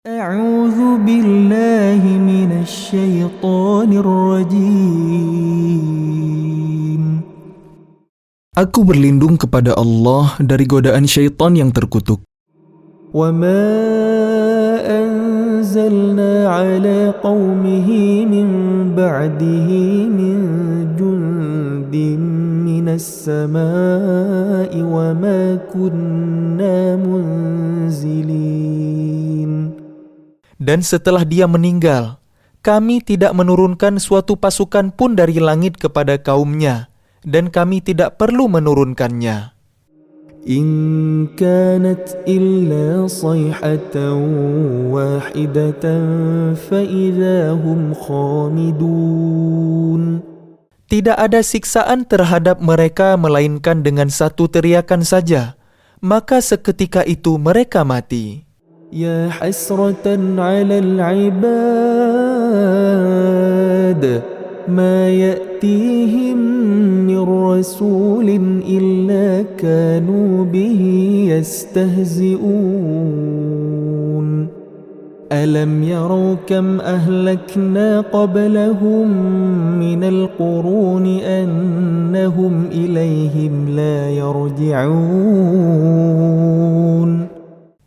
أعوذ بالله من الشيطان الرجيم. Aku berlindung kepada Allah dari godaan syaitan yang terkutuk. وما أنزلنا على قومه من بعده من جند من السماء وما كنا منزلين. Dan setelah dia meninggal, kami tidak menurunkan suatu pasukan pun dari langit kepada kaumnya, dan kami tidak perlu menurunkannya. إن كانت إلا صيحة واحدة فإذا هم خامدون. Tidak ada siksaan terhadap mereka melainkan dengan satu teriakan saja, maka seketika itu mereka mati. يا حسرة على العباد ما يأتيهم من رسول إلا كانوا به يستهزئون ألم يروا كم أهلكنا قبلهم من القرون أنهم إليهم لا يرجعون.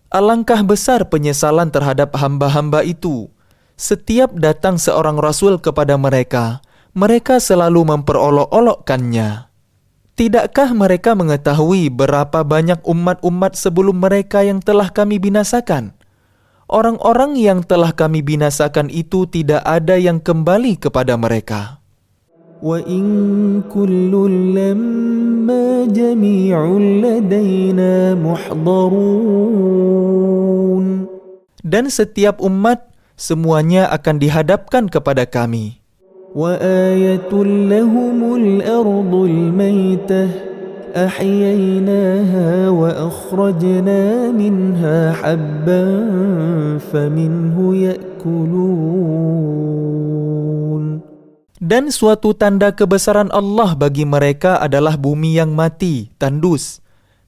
Alangkah besar penyesalan terhadap hamba-hamba itu. Setiap datang seorang rasul kepada mereka, mereka selalu memperolok-olokkannya. Tidakkah mereka mengetahui berapa banyak umat-umat sebelum mereka yang telah kami binasakan? Orang-orang yang telah kami binasakan itu tidak ada yang kembali kepada mereka. وَإِن كُلٌّ لَّمَّا جَمِيعٌ لَّدَيْنَا مُحْضَرُونَ. Dan setiap umat, semuanya akan dihadapkan kepada kami. وَآيَةٌ لَّهُمُ الْأَرْضُ الْمَيْتَةُ أَحْيَيْنَاهَا وَأَخْرَجْنَا مِنْهَا حَبًّا فَمِنْهُ يَأْكُلُونَ. Dan suatu tanda kebesaran Allah bagi mereka adalah bumi yang mati, tandus.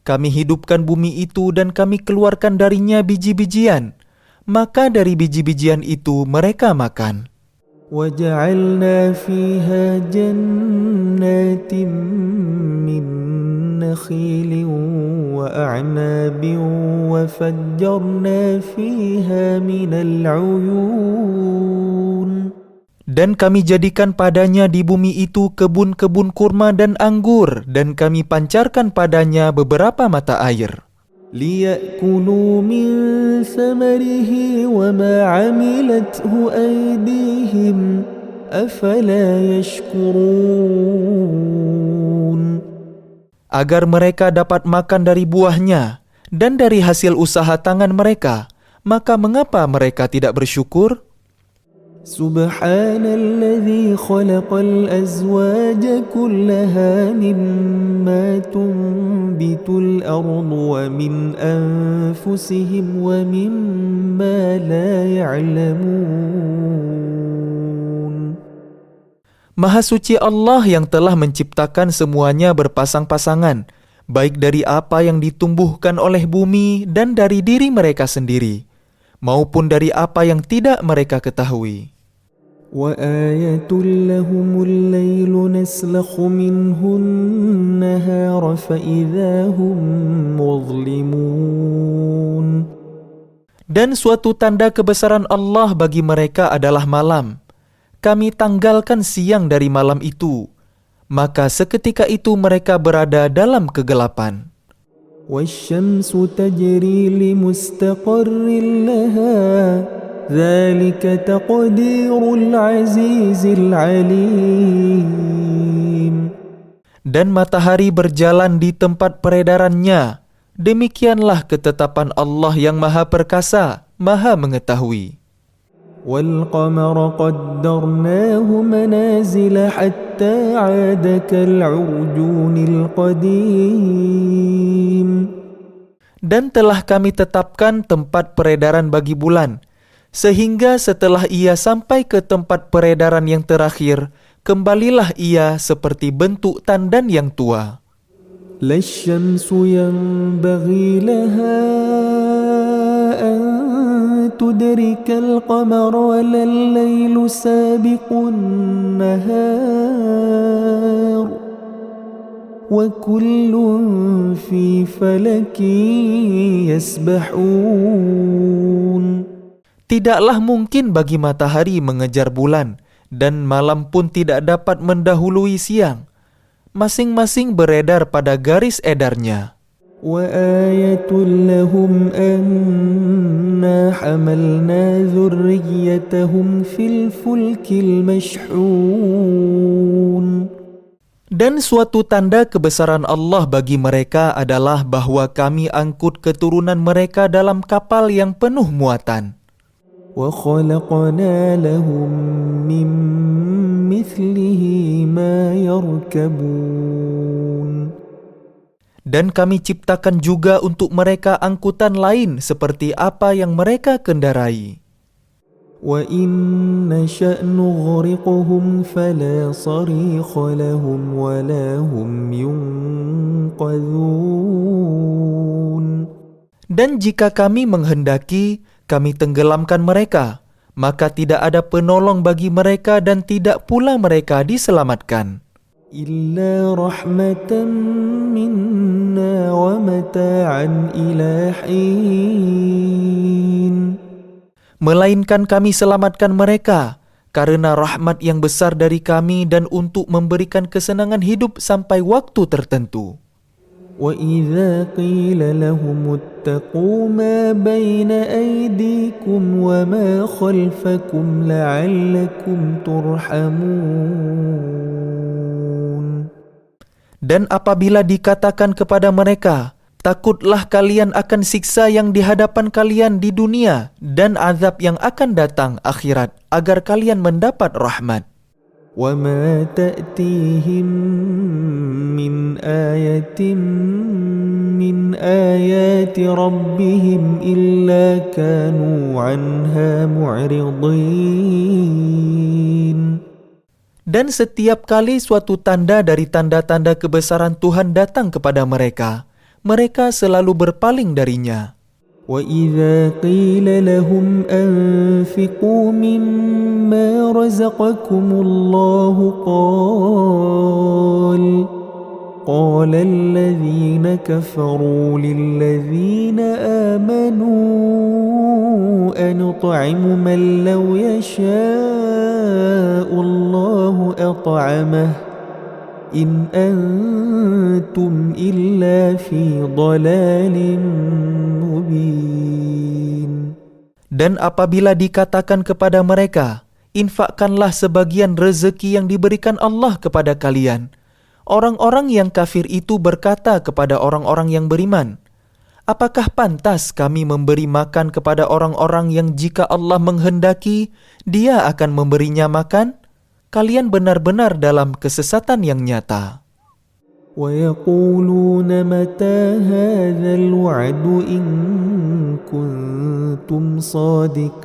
Kami hidupkan bumi itu dan kami keluarkan darinya biji-bijian. Maka dari biji-bijian itu mereka makan. وَجَعَلْنَا فِيهَا جَنَّاتٍ مِّن نَّخِيلٍ وَأَعْنَابٍ وَفَجَّرْنَا فِيهَا مِنَ الْعُيُونِ. Dan kami jadikan padanya di bumi itu kebun-kebun kurma dan anggur, dan kami pancarkan padanya beberapa mata air. لِيَأْكُلُوا مِن ثَمَرِهِ وَمَا عَمِلَتْهُ أَيْدِيهِمْ أَفَلَا يَشْكُرُونَ. Agar mereka dapat makan dari buahnya, dan dari hasil usaha tangan mereka, maka mengapa mereka tidak bersyukur? سبحان الذي خلق الأزواج كلها مما تنبت الأرض ومن أنفسهم ومما لا يعلمون. Maha suci Allah yang telah menciptakan semuanya berpasang-pasangan, baik dari apa yang ditumbuhkan oleh bumi dan dari diri mereka sendiri, maupun dari apa yang tidak mereka ketahui. وَآيَةٌ لَهُمُ اللَّيْلُ نَسْلَخُ مِنْهُ النَّهَارَ فَإِذَا هُمْ مُظْلِمُونَ. Dan suatu tanda kebesaran Allah bagi mereka adalah malam. Kami tanggalkan siang dari malam itu, maka seketika itu mereka berada dalam kegelapan. وَالشَّمْسُ تَجْرِي لِمُسْتَقَرٍّ لَهَا ذَلِكَ تَقْدِيرُ الْعَزِيزِ الْعَلِيمِ. Dan matahari berjalan di tempat peredarannya. Demikianlah ketetapan Allah yang Maha Perkasa, Maha Mengetahui. وَالْقَمَرَ قَدَّرْنَاهُ مَنَازِلَ حَتَّى عَادَ كَالْعُرْجُونِ الْقَدِيمِ. Dan telah kami tetapkan tempat peredaran bagi bulan, sehingga setelah ia sampai ke tempat peredaran yang terakhir, kembalilah ia seperti bentuk tandan yang tua. لا الشمس ينبغي لها أن ليدرك القمر ولا الليل سابق النهار وكل في فلك يسبحون. Tidaklah mungkin bagi matahari mengejar bulan, dan malam pun tidak dapat mendahului siang. Masing-masing beredar pada garis edarnya. وآية لهم أنا حملنا ذريتهم في الفلك المشحون. Dan suatu tanda kebesaran Allah bagi mereka adalah bahwa kami angkut keturunan mereka dalam kapal yang penuh muatan. وخلقنا لهم من مثله ما يركبون. Dan kami ciptakan juga untuk mereka angkutan lain seperti apa yang mereka kendarai. وإن نشأ نغرقهم فلا صريخ لهم ولا هم ينقذون. Dan jika kami menghendaki, kami tenggelamkan mereka, maka tidak ada penolong bagi mereka dan tidak pula mereka diselamatkan. إلا رحمة منا ومتاعا إلى حين. Melainkan kami selamatkan mereka karena rahmat yang besar dari kami dan untuk memberikan kesenangan hidup sampai waktu tertentu. وَإِذَا قِيلَ لَهُمُ اتَّقُوا مَا بَيْنَ أَيْدِيكُمْ وَمَا خَلْفَكُمْ لَعَلَّكُمْ تُرْحَمُونَ. Dan apabila dikatakan kepada mereka, takutlah kalian akan siksa yang di hadapan kalian di dunia dan azab yang akan datang akhirat agar kalian mendapat rahmat. وَمَا تَأْتِيهِمْ مِنْ آيَةٍ مِنْ آيَاتِ رَبِّهِمْ إِلَّا كَانُوا عَنْهَا مُعْرِضِينَ. Dan setiap kali suatu tanda dari tanda-tanda kebesaran Tuhan datang kepada mereka, mereka selalu berpaling darinya. وَإِذَا قِيلَ لَهُمْ أَنْفِقُوا مِمَّا رَزَقَكُمُ اللَّهُ قَالَ الَّذِينَ كَفَرُوا لِلَّذِينَ آمَنُوا أَنُطْعِمُ مَنْ لَوْ يَشَاءُ اللَّهُ أَطْعَمَهُ إِنْ أَنْتُمْ إِلَّا فِي ضَلَالٍ مُبِينٍ. Dan apabila dikatakan kepada mereka, infakkanlah sebagian rezeki yang diberikan Allah kepada kalian, orang-orang yang kafir itu berkata kepada orang-orang yang beriman, apakah pantas kami memberi makan kepada orang-orang yang jika Allah menghendaki, Dia akan memberinya makan? Kalian benar-benar dalam kesesatan yang nyata. وَيَقُولُونَ مَتَى هَذَا الْوَعْدُ إِن كُنتُمْ صَادِقِينَ.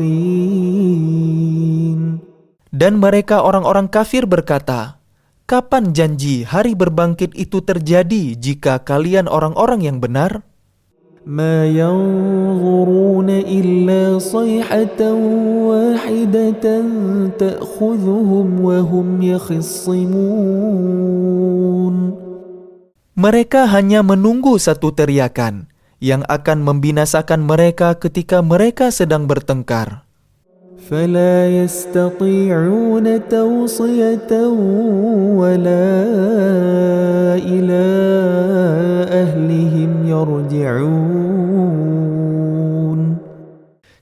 Dan mereka orang-orang kafir berkata, kapan janji hari berbangkit itu terjadi jika kalian orang-orang yang benar? مَا يَنظُرُونَ إِلَّا صَيْحَةً وَاحِدَةً تَأْخُذُهُمْ وَهُمْ يَخِصِّمُونَ. Mereka hanya menunggu satu teriakan yang akan membinasakan mereka ketika mereka sedang bertengkar. فَلَا يَسْتَطِيعُونَ تَوْصِيَةً وَلَا إِلَى أَهْلِهِمْ يَرْجِعُونَ.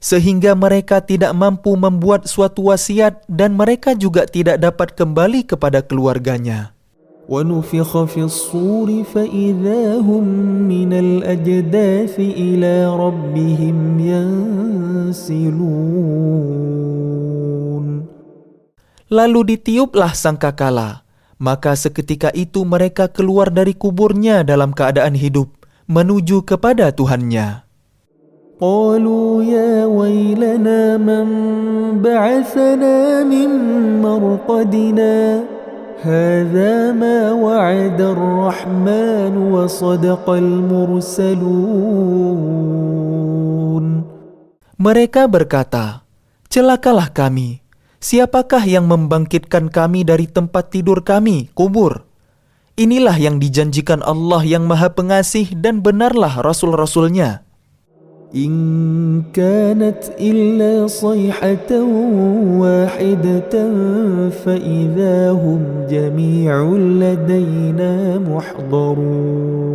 Sehingga mereka tidak mampu membuat suatu wasiat dan mereka juga tidak dapat kembali kepada keluarganya. وَنُفِخَ فِي الصُّورِ فَإِذَا هُمْ مِنَ الْأَجْدَاثِ إِلَى رَبِّهِمْ يَنْسِلُونَ. Lalu ditiuplah sangkakala, maka seketika itu mereka keluar dari kuburnya dalam keadaan hidup, menuju kepada Tuhannya. قَالُوا يَا وَيْلَنَا مَنْ بَعَثَنَا مِنْ مَرْقَدِنَا هَذَا مَا وَعَدَ الرَّحْمَنُ وَصَدَقَ الْمُرْسَلُونَ. Mereka berkata, "Celakalah kami. Siapakah yang membangkitkan kami dari tempat tidur kami, kubur? Inilah yang dijanjikan Allah yang Maha Pengasih dan benarlah Rasul-Rasul-Nya." إن كانت إلا صيحة واحدة فإذا هم جميع لدينا محضرون.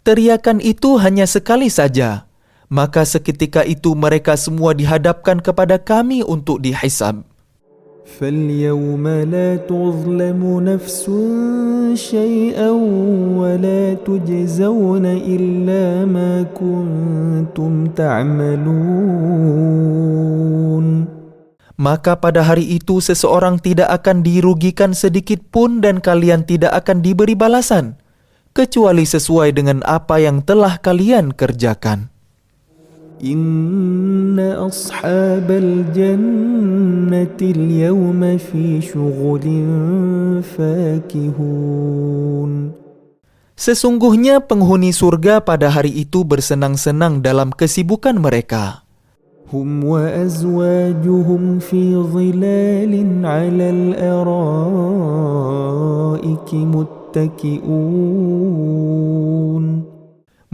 Teriakan itu hanya sekali saja, maka seketika itu mereka semua dihadapkan kepada kami untuk dihisab. فاليوم لا تظلم نفس شيئا ولا تجزون إلا ما كنتم تعملون. Maka pada hari itu seseorang tidak akan dirugikan sedikit pun dan kalian tidak akan diberi balasan, kecuali sesuai dengan apa yang telah kalian kerjakan. إن أصحاب الجنة اليوم في شغل فاكهون. Sesungguhnya penghuni surga pada hari itu bersenang-senang dalam kesibukan mereka. هم وأزواجهم في ظلال على الأرائك متكئون.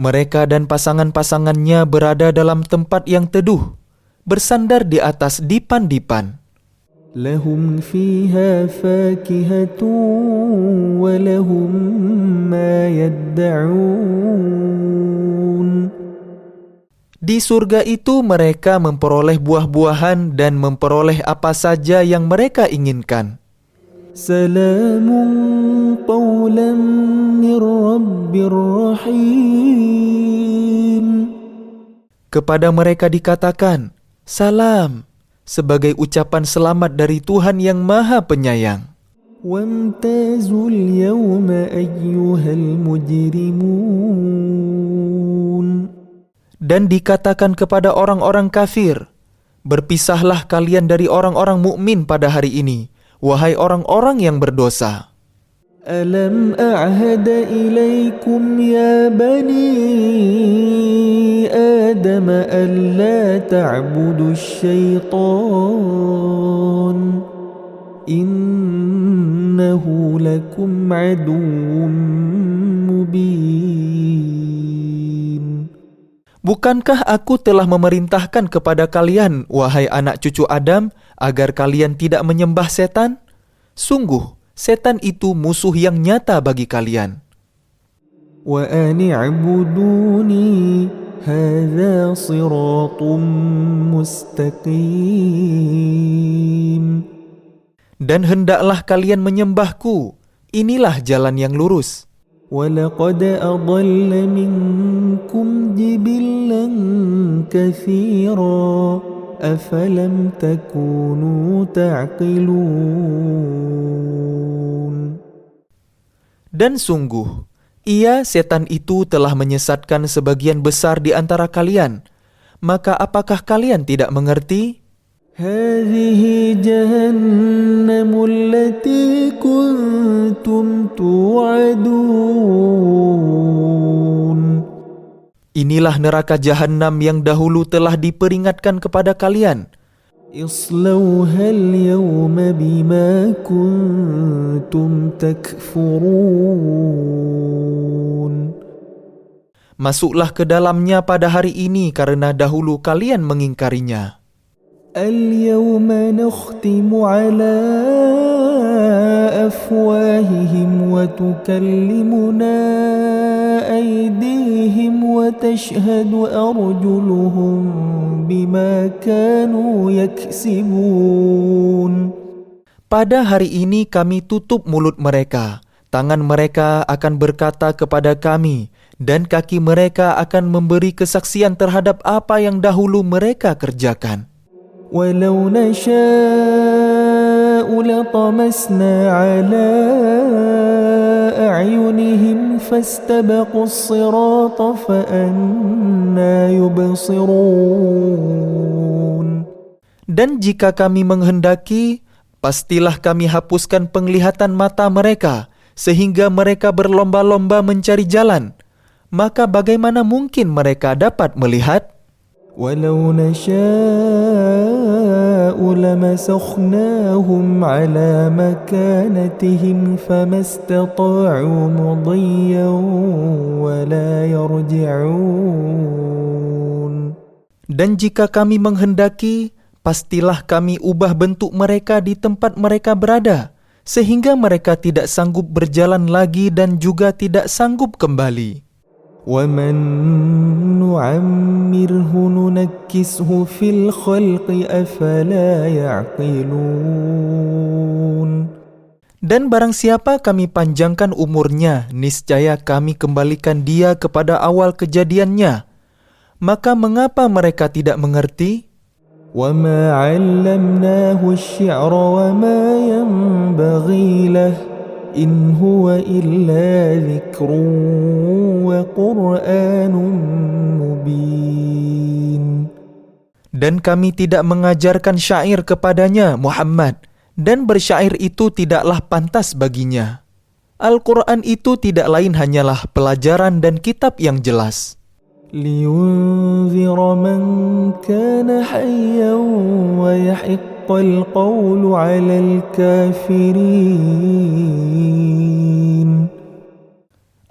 Mereka dan pasangan-pasangannya berada dalam tempat yang teduh, bersandar di atas dipan-dipan. لهم فيها فاكهة ولهم ما يدعون. Di surga itu mereka memperoleh buah-buahan dan memperoleh apa saja yang mereka inginkan. سلام قولا من رب رحيم. Kepada mereka dikatakan, "Salam," sebagai ucapan selamat dari Tuhan yang Maha Penyayang. وامتازوا اليوم أيها المجرمون. Dan dikatakan kepada orang-orang kafir, "Berpisahlah kalian dari orang-orang mukmin pada hari ini, wahai orang-orang yang berdosa." ألم أعهد إليكم يا بني آدم ألا تعبدوا الشيطان إنه لكم عدو مبين. Bukankah aku telah memerintahkan kepada kalian, wahai anak cucu Adam, agar kalian tidak menyembah setan? Sungguh, setan itu musuh yang nyata bagi kalian. وأن اعبدوني هذا صراط مستقيم. Dan hendaklah kalian menyembahku, inilah jalan yang lurus. وَلَقَدْ أَضَلَّ مِنْكُمْ جِبِلًّا كَثِيرًا أَفَلَمْ تَكُونُوا تَعْقِلُونَ. Dan sungguh, ia setan itu telah menyesatkan sebagian besar di antara kalian. Maka apakah kalian tidak mengerti? هَذِهِ جَهَنَّمُ الَّتِي كُنْتُمْ تُوعَدُونَ. Inilah neraka jahanam yang dahulu telah diperingatkan kepada kalian. اصْلَوْهَا الْيَوْمَ بِمَا كُنْتُمْ تَكْفُرُونَ. Masuklah ke dalamnya pada hari ini karena dahulu kalian mengingkarinya. اليوم نختم على أفواههم وتكلمنا أيديهم وتشهد أرجلهم بما كانوا يكسبون. Pada hari ini kami tutup mulut mereka, tangan mereka akan berkata kepada kami, dan kaki mereka akan memberi kesaksian terhadap apa yang dahulu mereka kerjakan. ولو نشاء لطمسنا على أعينهم فاستبقوا الصراط فأنى يبصرون. Dan jika kami menghendaki, pastilah kami hapuskan penglihatan mata mereka, sehingga mereka berlomba-lomba mencari jalan. Maka bagaimana mungkin mereka dapat melihat? ولو نشاء لمسخناهم على مكانتهم فما استطاعوا مضيا ولا يرجعون. Dan jika kami menghendaki, pastilah kami ubah bentuk mereka di tempat mereka berada, sehingga mereka tidak sanggup berjalan lagi dan juga tidak sanggup kembali. وَمَن نُعَمِّرْهُ نُنَكِّسْهُ فِي الْخَلْقِ أَفَلَا يَعْقِلُونَ. Dan barang siapa kami panjangkan umurnya, niscaya kami kembalikan dia kepada awal kejadiannya. Maka mengapa mereka tidak mengerti? وَمَا عَلَّمْنَاهُ الشِّعْرَ وَمَا يَنبَغِي لَهُ إِنْ هُوَ إِلَّا ذِكْرٌ وَقُرْآنٌ مُبِينٌ. Dan kami tidak mengajarkan syair kepadanya, Muhammad, dan bersyair itu tidaklah pantas baginya. Al-Quran itu tidak lain hanyalah pelajaran dan kitab yang jelas. لِيُنذِرَ مَنْ كَانَ حَيًّا وَيَحِقَّ الْقَوْلُ عَلَى الْكَافِرِينَ.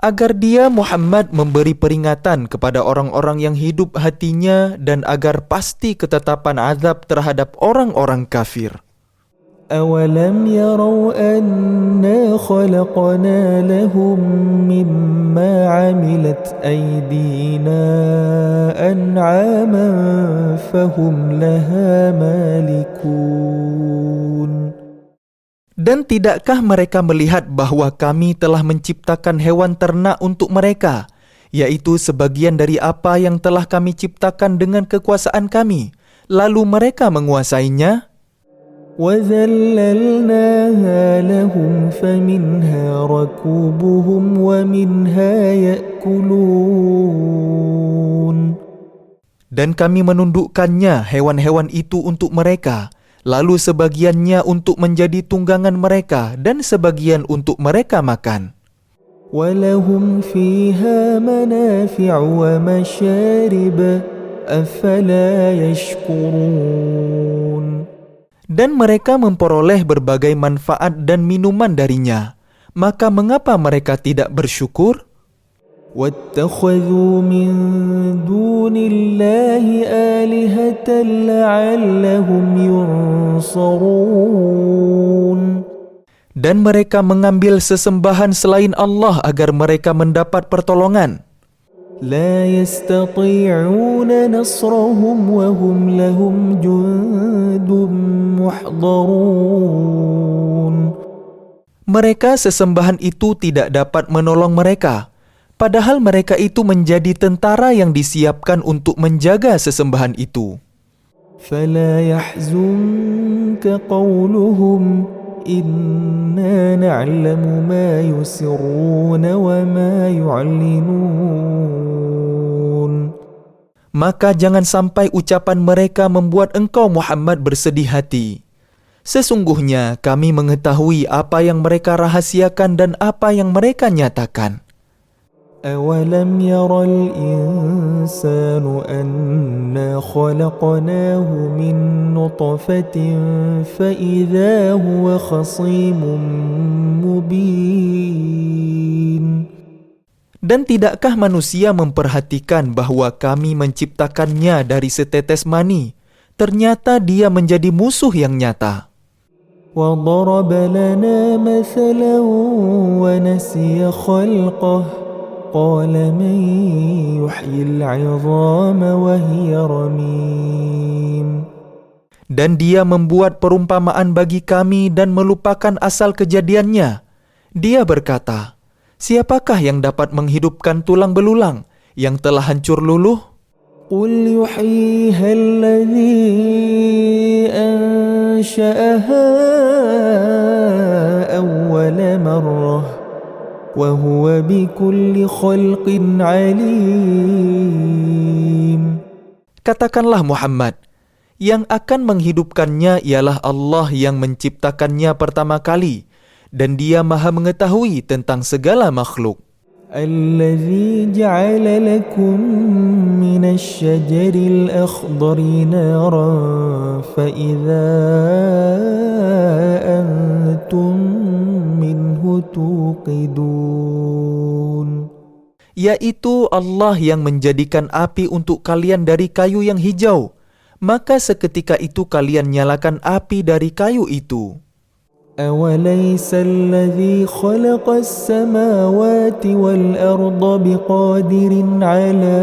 Agar dia, Muhammad, memberi peringatan kepada orang-orang yang hidup hatinya dan agar pasti ketetapan azab terhadap orang-orang kafir. أَوَلَمْ يَرَوْا أَنَّا خَلَقْنَا لَهُم مِّمَّا عَمِلَتْ أَيْدِينَا أَنْعَامًا فَهُمْ لَهَا مَالِكُونَ. Dan tidakkah mereka melihat bahwa kami telah menciptakan hewan ternak untuk mereka, yaitu sebagian dari apa yang telah kami ciptakan dengan kekuasaan kami, lalu mereka menguasainya? وَذَلَّلْنَاهَا لَهُمْ فَمِنْهَا رَكُوبُهُمْ وَمِنْهَا يَأْكُلُونَ. Dan kami menundukkannya hewan-hewan itu untuk mereka, lalu sebagiannya untuk menjadi tunggangan mereka dan sebagian untuk mereka makan. وَلَهُمْ فِيهَا مَنَافِعُ وَمَشَارِبُ أَفَلَا يَشْكُرُونَ. Dan mereka memperoleh berbagai manfaat dan minuman darinya. Maka mengapa mereka tidak bersyukur? وَاتَّخَذُوا مِن دُونِ اللَّهِ آلِهَةً لَعَلَّهُمْ يُنصَرُونَ. Dan mereka mengambil sesembahan selain Allah agar mereka mendapat pertolongan. لا يستطيعون نصرهم وهم لهم جند محضرون. Mereka sesembahan itu tidak dapat menolong mereka, padahal mereka itu menjadi tentara yang disiapkan untuk menjaga sesembahan itu. فلا يحزنك قولهم إنا نعلم ما يسرون وما يعلنون. Maka jangan sampai ucapan mereka membuat engkau Muhammad bersedih hati. Sesungguhnya kami mengetahui apa yang mereka rahasiakan dan apa yang mereka nyatakan. أَوَلَمْ يَرَ الْإِنسَانُ أَنَّا خَلَقْنَاهُ مِنْ نُطْفَةٍ فَإِذَا هُوَ خَصِيمٌ مُبِينٌ. Dan tidakkah manusia memperhatikan bahwa kami menciptakannya dari setetes mani? Ternyata dia menjadi musuh yang nyata. وَضَرَبَ لَنَا مَثَلًا وَنَسِيَ خَلْقَهُ قَالَ مَنْ يُحْيِي الْعِظَامَ وَهِيَ رَمِيمٌ. Dan dia membuat perumpamaan bagi kami dan melupakan asal kejadiannya. Dia berkata, siapakah yang dapat menghidupkan tulang belulang yang telah hancur luluh? قُلْ يُحْيِيهَا الَّذِي أَنْشَأَهَا أَوَّلَ مَرَّةٍ وَهُوَ بِكُلِّ خَلْقٍ عَلِيمٌ. Katakanlah Muhammad, yang akan menghidupkannya ialah Allah yang menciptakannya pertama kali, dan dia maha mengetahui tentang segala makhluk. الذي جعل لكم من الشجر الأخضر نارا فإذا أنتم منه توقدون. Yaitu Allah yang menjadikan api untuk kalian dari kayu yang hijau, maka seketika itu kalian nyalakan api dari kayu itu. أوليس الذي خلق السماوات والأرض بقادر على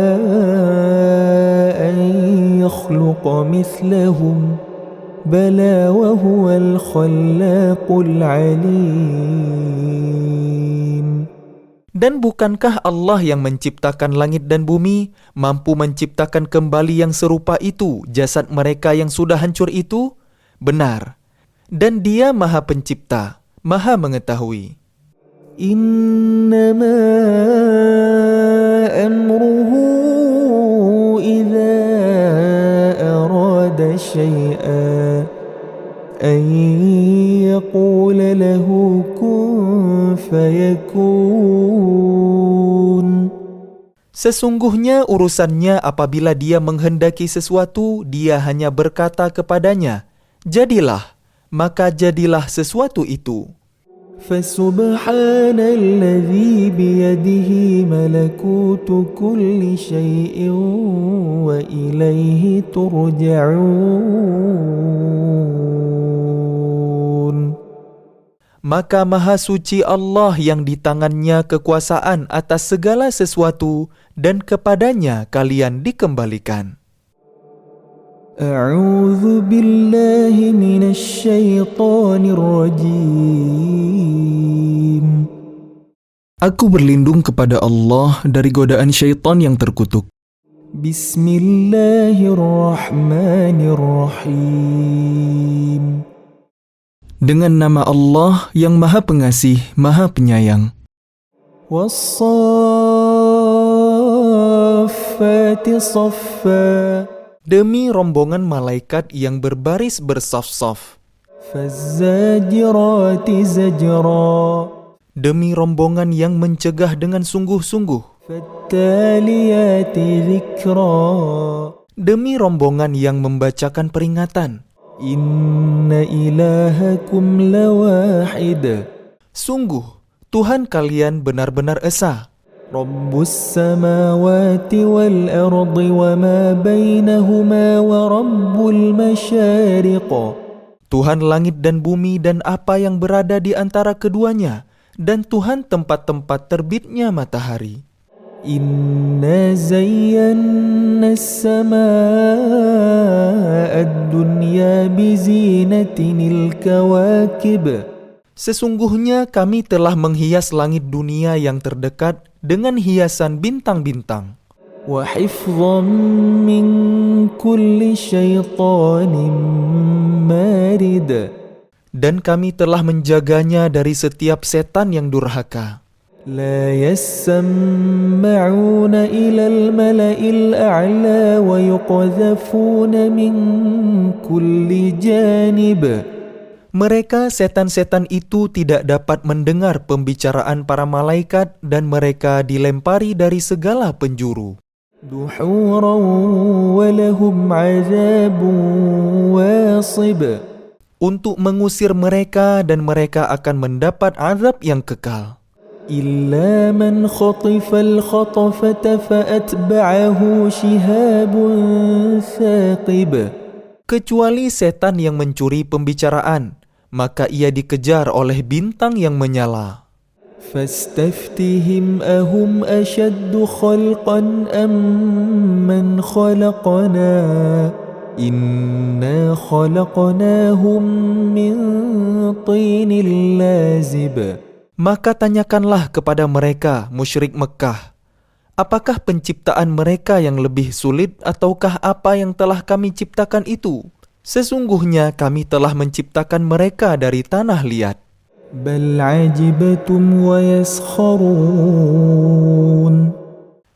أن يخلق مثلهم بلى وهو الخلاق العليم. Dan bukankah Allah yang menciptakan langit dan bumi mampu menciptakan kembali yang serupa itu jasad mereka yang sudah hancur itu? Benar. Dan Dia Maha Pencipta, Maha Mengetahui. إنما أمره إذا أراد شيئا أن يقول له كن فيكون. Sesungguhnya urusannya apabila Dia menghendaki sesuatu, Dia hanya berkata kepadanya, jadilah, maka jadilah sesuatu itu. فسبحان الذي بيده ملكوت كل شيء وإليه ترجعون. Maka Maha Suci Allah yang di tangannya kekuasaan atas segala sesuatu dan kepadanya kalian dikembalikan. أعوذ بالله من الشيطان الرجيم. Aku berlindung kepada Allah dari godaan syaitan yang terkutuk. بسم الله الرحمن الرحيم. Dengan nama Allah yang Maha Pengasih, Maha Penyayang. والصافات صفا. Demi rombongan malaikat yang berbaris bersaf-saf. فالزاجرات زجرا. Demi rombongan yang mencegah dengan sungguh-sungguh. فالتاليات ذكرا. Demi rombongan yang membacakan peringatan. إن إلهكم لواحد. Sungguh, Tuhan kalian benar-benar esa. رب السماوات والأرض وما بينهما ورب المشارق. Tuhan langit dan bumi dan apa yang berada di antara keduanya, dan Tuhan tempat-tempat terbitnya matahari. إنا زينا السماء الدنيا بزينة الكواكب. Sesungguhnya kami telah menghias langit dunia yang terdekat dengan hiasan bintang-bintang. وحفظا من كل شيطان مارد. Dan kami telah menjaganya dari setiap setan yang durhaka. لا يسمعون إلى الملأ الأعلى ويقذفون من كل جانب. Mereka setan-setan itu tidak dapat mendengar pembicaraan para malaikat dan mereka dilempari dari segala penjuru. دحورا ولهم عذاب واصب. Untuk mengusir mereka dan mereka akan mendapat azab yang kekal. إلا من خطف الخطفة فأتبعه شهاب ثاقب. Kecuali setan yang mencuri pembicaraan, maka ia dikejar oleh bintang yang menyala. فاستفتهم أهم أشد خلقا أم من خلقنا إنا خلقناهم من طين لازب. Maka tanyakanlah kepada mereka, musyrik Mekah, apakah penciptaan mereka yang lebih sulit ataukah apa yang telah kami ciptakan itu? Sesungguhnya kami telah menciptakan mereka dari tanah liat. بل عجبتم ويسخرون.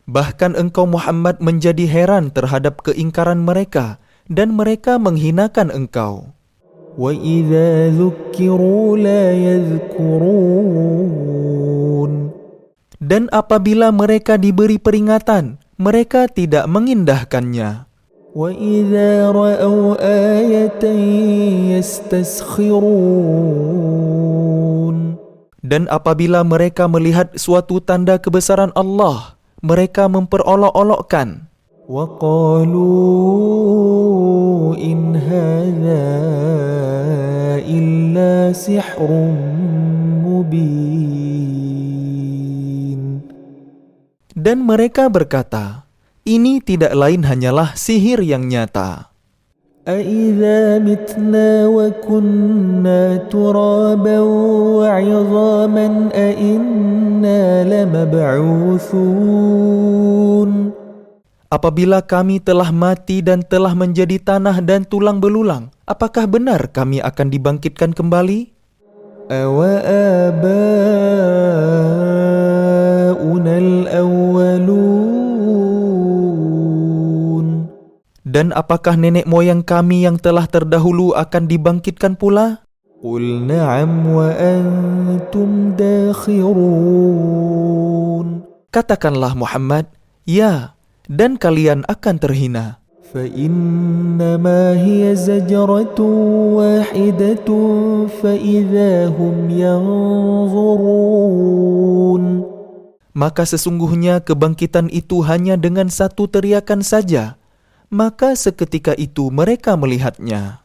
Bahkan engkau Muhammad menjadi heran terhadap keingkaran mereka dan mereka menghinakan engkau. وإذا ذكروا لا يذكرون. Dan apabila mereka diberi peringatan, mereka tidak mengindahkannya. وإذا رأوا آية يستسخرون Dan apabila mereka melihat suatu tanda kebesaran Allah, mereka memperolok-olokkan. وقالوا إن هذا إلا سحر مبين Dan mereka berkata, ini tidak lain hanyalah sihir yang nyata. أَإِذَا مِتْنَا وَكُنَّا تُرَابًا وَعِظَامًا أَإِنَّا لَمَبْعُوثُونَ Apabila kami telah mati dan telah menjadi tanah dan tulang belulang, apakah benar kami akan dibangkitkan kembali? أَوَآبَاؤُنَا الْأَوَّلُونَ Dan apakah nenek moyang kami yang telah terdahulu akan dibangkitkan pula? قُلْ نَعَمْ وَأَنْتُمْ دَاخِرُونَ Katakanlah Muhammad, ya, dan kalian akan terhina. فَإِنَّمَا هِيَ زَجْرَةٌ وَاحِدَةٌ فَإِذَا هُمْ يَنظُرُونَ Maka sesungguhnya kebangkitan itu hanya dengan satu teriakan saja. Maka seketika itu mereka melihatnya.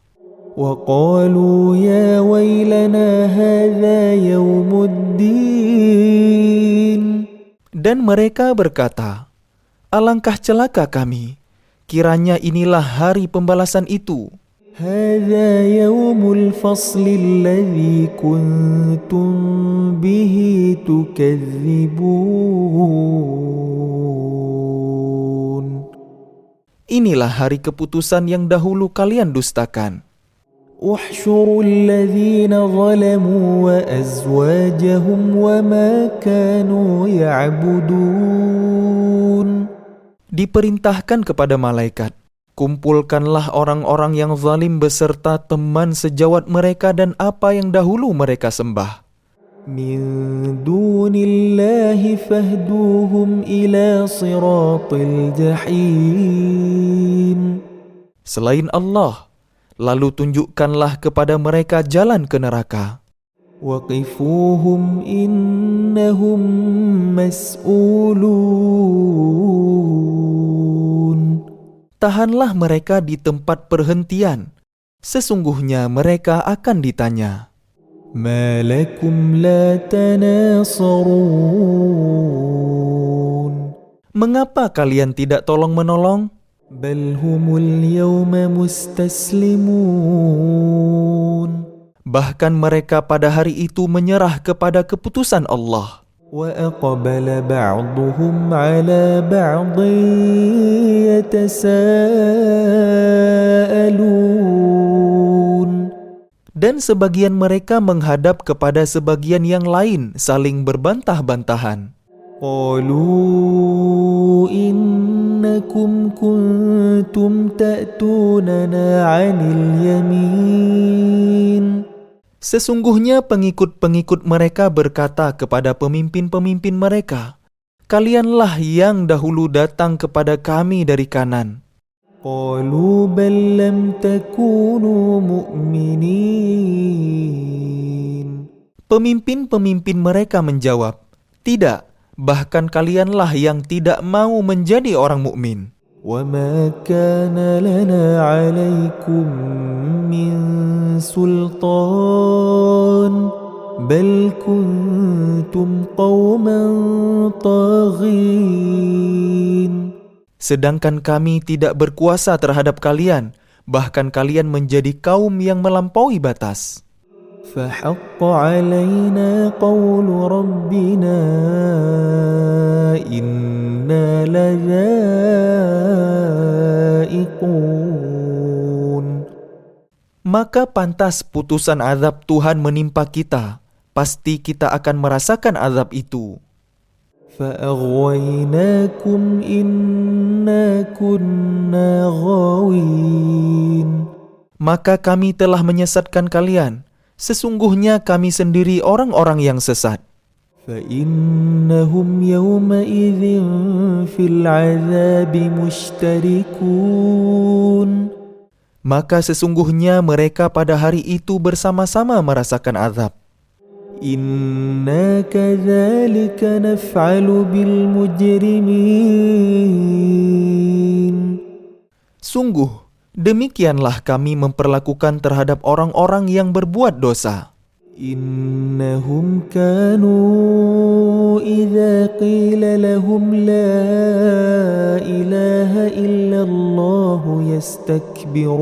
وَقَالُوا يَا وَيْلَنَا هَذَا يَوْمُ الدِّينِ Dan mereka berkata, alangkah celaka kami, kiranya inilah hari pembalasan itu. هَذَا يَوْمُ الْفَصْلِ الَّذِي كُنْتُمْ بِهِ تُكَذِّبُونَ Inilah hari keputusan yang dahulu kalian dustakan. احشروا الذين ظلموا وأزواجهم وما كانوا يعبدون Diperintahkan kepada malaikat, kumpulkanlah orang-orang yang zalim beserta teman sejawat mereka dan apa yang dahulu mereka sembah. من دون الله فاهدوهم إلى صراط الجحيم Selain Allah, lalu tunjukkanlah kepada mereka jalan ke neraka. وقفوهم إنهم مسؤولون Tahanlah mereka di tempat perhentian. Sesungguhnya mereka akan ditanya. ما لكم لا تناصرون Mengapa kalian tidak tolong-menolong? بل هم اليوم مستسلمون Bahkan mereka pada hari itu menyerah kepada keputusan Allah. وأقبل بعضهم على بعض يتساءلون Dan sebagian mereka menghadap kepada sebagian yang lain saling berbantah-bantahan. قالوا إنكم كنتم تأتوننا عن اليمين Sesungguhnya pengikut-pengikut mereka berkata kepada pemimpin-pemimpin mereka, kalianlah yang dahulu datang kepada kami dari kanan. قالوا بل لم تكونوا مؤمنين Pemimpin-pemimpin mereka menjawab, tidak, bahkan kalianlah yang tidak mau menjadi orang mukmin. وما كان لنا عليكم من سلطان بل كنتم قوما طاغين Sedangkan kami tidak berkuasa terhadap kalian, bahkan kalian menjadi kaum yang melampaui batas. فحق علينا قول ربنا إنا لذائقون Maka pantas putusan azab Tuhan menimpa kita, pasti kita akan merasakan azab itu. فأغويناكم إنا كنا غاوين Maka kami telah menyesatkan kalian, sesungguhnya kami sendiri orang-orang yang sesat. فإنهم يومئذ في العذاب مشتركون. Maka sesungguhnya mereka pada hari itu bersama-sama merasakan azab. إنا كذلك نفعل بالمجرمين. Sungguh, demikianlah kami memperlakukan terhadap orang-orang yang berbuat dosa. إنهم كانوا إذا قيل لهم لا إله إلا الله يستكبرون.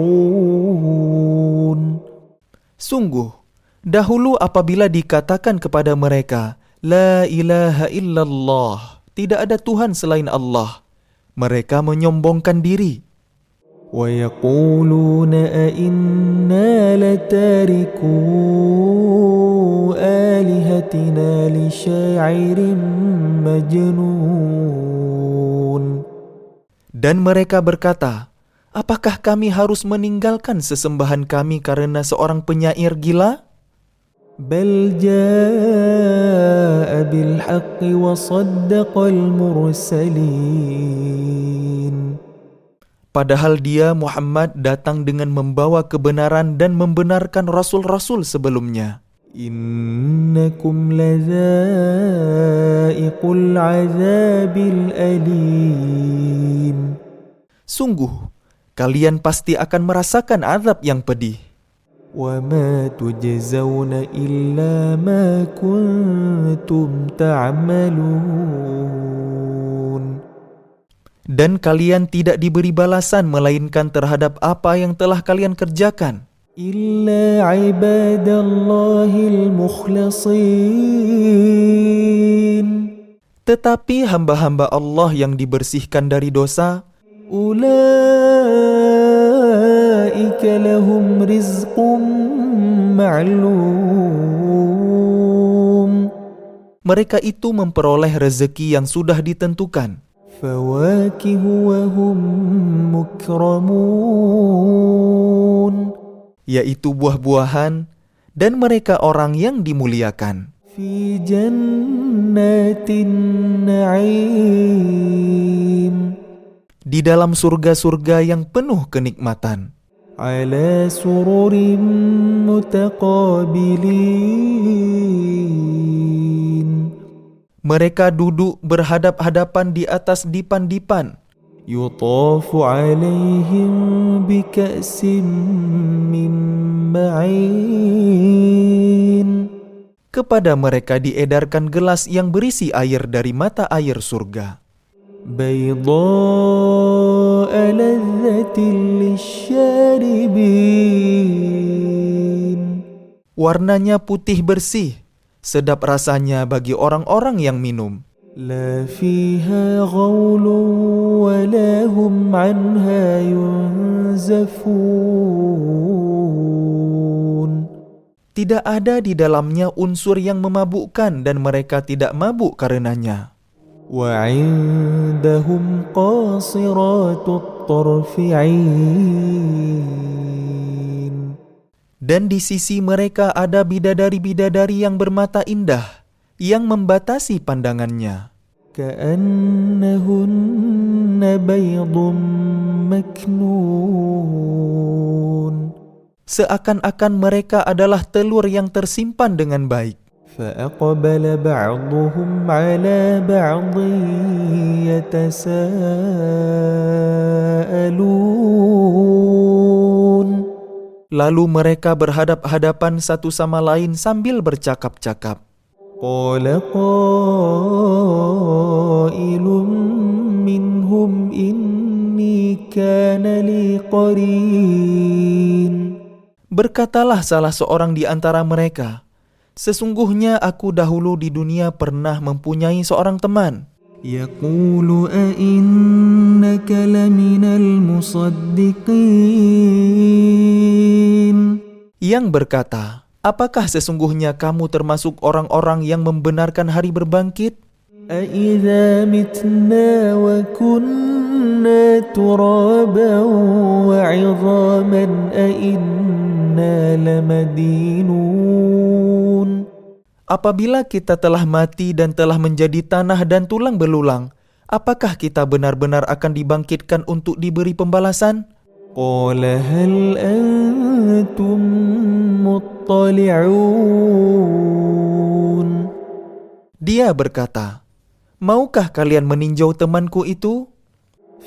Sungguh, dahulu apabila dikatakan kepada mereka, La ilaha illallah, tidak ada Tuhan selain Allah, mereka menyombongkan diri. ويقولون أئنا لتاركو آلهتنا لشاعر مجنون. Dan mereka berkata, apakah kami harus meninggalkan sesembahan kami karena seorang penyair gila? بل جاء بالحق وصدق المرسلين. Padahal dia, Muhammad, datang dengan membawa kebenaran dan membenarkan rasul-rasul sebelumnya. إنكم لذائق العذاب الأليم. Sungguh, kalian pasti akan merasakan azab yang pedih. وما تجزون إلا ما كنتم تعملون. Dan kalian tidak diberi balasan melainkan terhadap apa yang telah kalian kerjakan. إلا عباد الله المخلصين. Tetapi hamba-hamba Allah yang dibersihkan dari dosa, أولئك لهم رزق معلوم. mereka itu memperoleh rezeki yang sudah ditentukan. فواكه وهم مكرمون. Yaitu buah-buahan, dan mereka orang yang dimuliakan. في جنات النعيم. Di dalam surga-surga yang penuh kenikmatan. على سرر متقابلين. Mereka duduk berhadap-hadapan di atas dipan-dipan. يطاف عليهم بكأس من معين. Kepada mereka diedarkan gelas yang berisi air dari mata air surga. بيضاء لذة للشاربين. Warnanya putih bersih, sedap rasanya bagi orang-orang yang minum. لا فيها غول ولا هم عنها ينزفون. Tidak ada di dalamnya unsur yang memabukkan dan mereka tidak mabuk karenanya. وعندهم قاصرات الطرف عين. Dan di sisi mereka ada bidadari-bidadari yang bermata indah, yang membatasi pandangannya. كأنهن بيض مكنون. Seakan-akan mereka adalah telur yang tersimpan dengan baik. فأقبل بعضهم على بعض يتساءلون. Lalu mereka berhadap-hadapan satu sama lain sambil bercakap-cakap. قال قائل منهم إني كان لي قرين. Berkatalah salah seorang di antara mereka, sesungguhnya aku dahulu di dunia pernah mempunyai seorang teman. يقول أئنك لمن المصدقين. Yang berkata, apakah sesungguhnya kamu termasuk orang-orang yang membenarkan hari berbangkit? أَإِذَا مِتْنَا وَكُنَّا تُرَابًا وَعِظَامًا أَإِنَّا لَمَدِينُونَ. Apabila kita telah mati dan telah menjadi tanah dan tulang belulang, apakah kita benar-benar akan dibangkitkan untuk diberi pembalasan? قال هل أنتم مطلعون Dia berkata, maukah kalian meninjau temanku itu?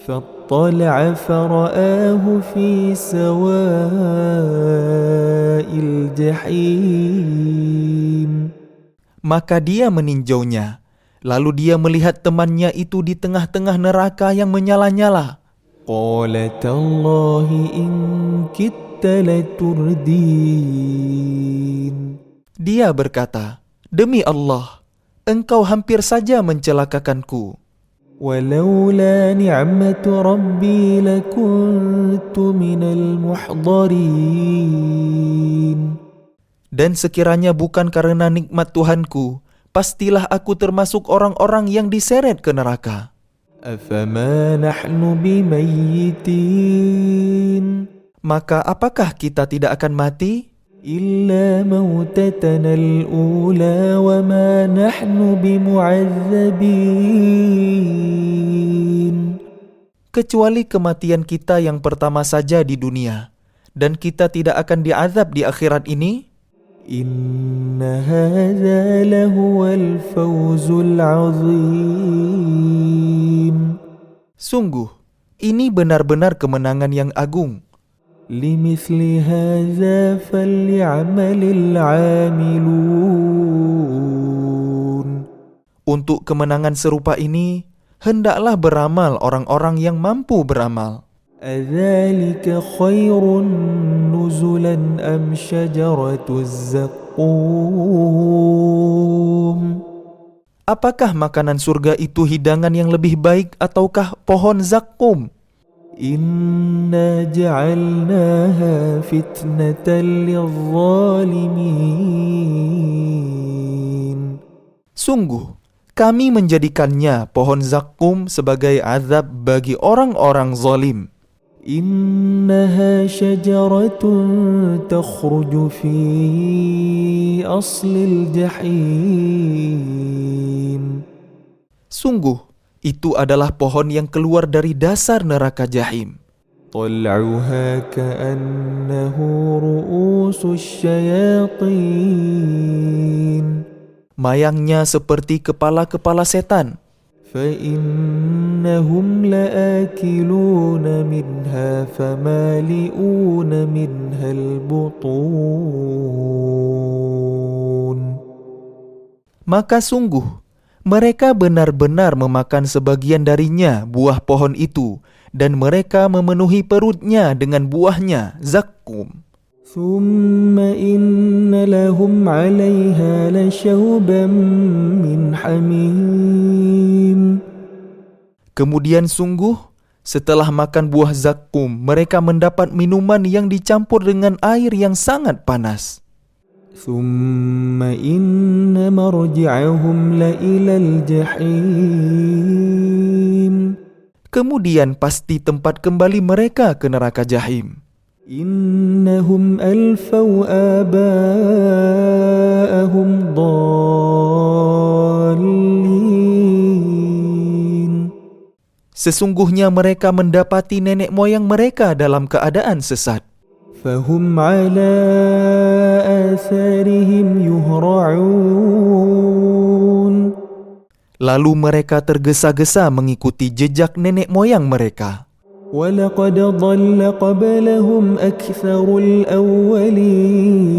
فاطلع فرآه في سواء الجحيم Maka dia meninjaunya. Lalu dia melihat temannya itu di tengah-tengah neraka yang menyala-nyala. قال تالله إن كدت لتردين Dia berkata, demi Allah, engkau hampir saja mencelakakanku. ولولا نعمة ربي لكنت من المحضرين Dan sekiranya bukan karena nikmat Tuhanku, pastilah aku termasuk orang-orang yang diseret ke neraka. أفما نحن بميتين Maka apakah kita tidak akan mati? إلا موتتنا الأولى وما نحن بمعذبين Kecuali kematian kita yang pertama saja di dunia, dan kita tidak akan diazab di akhirat ini. إن هذا لهو الفوز العظيم Sungguh, ini benar-benar kemenangan yang agung. لمثل هذا فليعمل العاملون Untuk kemenangan serupa ini, hendaklah beramal orang-orang yang mampu beramal. أذلك خير نزلا أم شجرة الزقوم Apakah makanan surga itu hidangan yang lebih baik ataukah pohon zakum? إنا جعلناها فتنة للظالمين Sungguh, kami menjadikannya pohon zakum sebagai azab bagi orang-orang zalim. إنها شجرة تخرج في أصل الجحيم Sungguh, itu adalah pohon yang keluar dari dasar neraka jahim. طلعها كأنه رؤوس الشياطين Mayangnya seperti kepala-kepala setan. فإنهم لآكلون منها فمالئون منها البطون Maka sungguh, mereka benar-benar memakan sebagian darinya buah pohon itu, dan mereka memenuhi perutnya dengan buahnya, zakum. ثم إن لهم عليها لشوبا من حميم Kemudian sungguh, setelah makan buah zakum, mereka mendapat minuman yang dicampur dengan air yang sangat panas. ثم إن مرجعهم لإلى الجحيم Kemudian pasti tempat kembali mereka ke neraka jahim. إنهم ألفوا آباءهم ضالين Sesungguhnya mereka mendapati nenek moyang mereka dalam keadaan sesat. فهم على آثارهم يهرعون Lalu mereka tergesa-gesa mengikuti jejak nenek moyang mereka. وَلَقَدْ ضَلَّ قَبْلَهُمْ أَكْثَرُ الْأَوَّلِينَ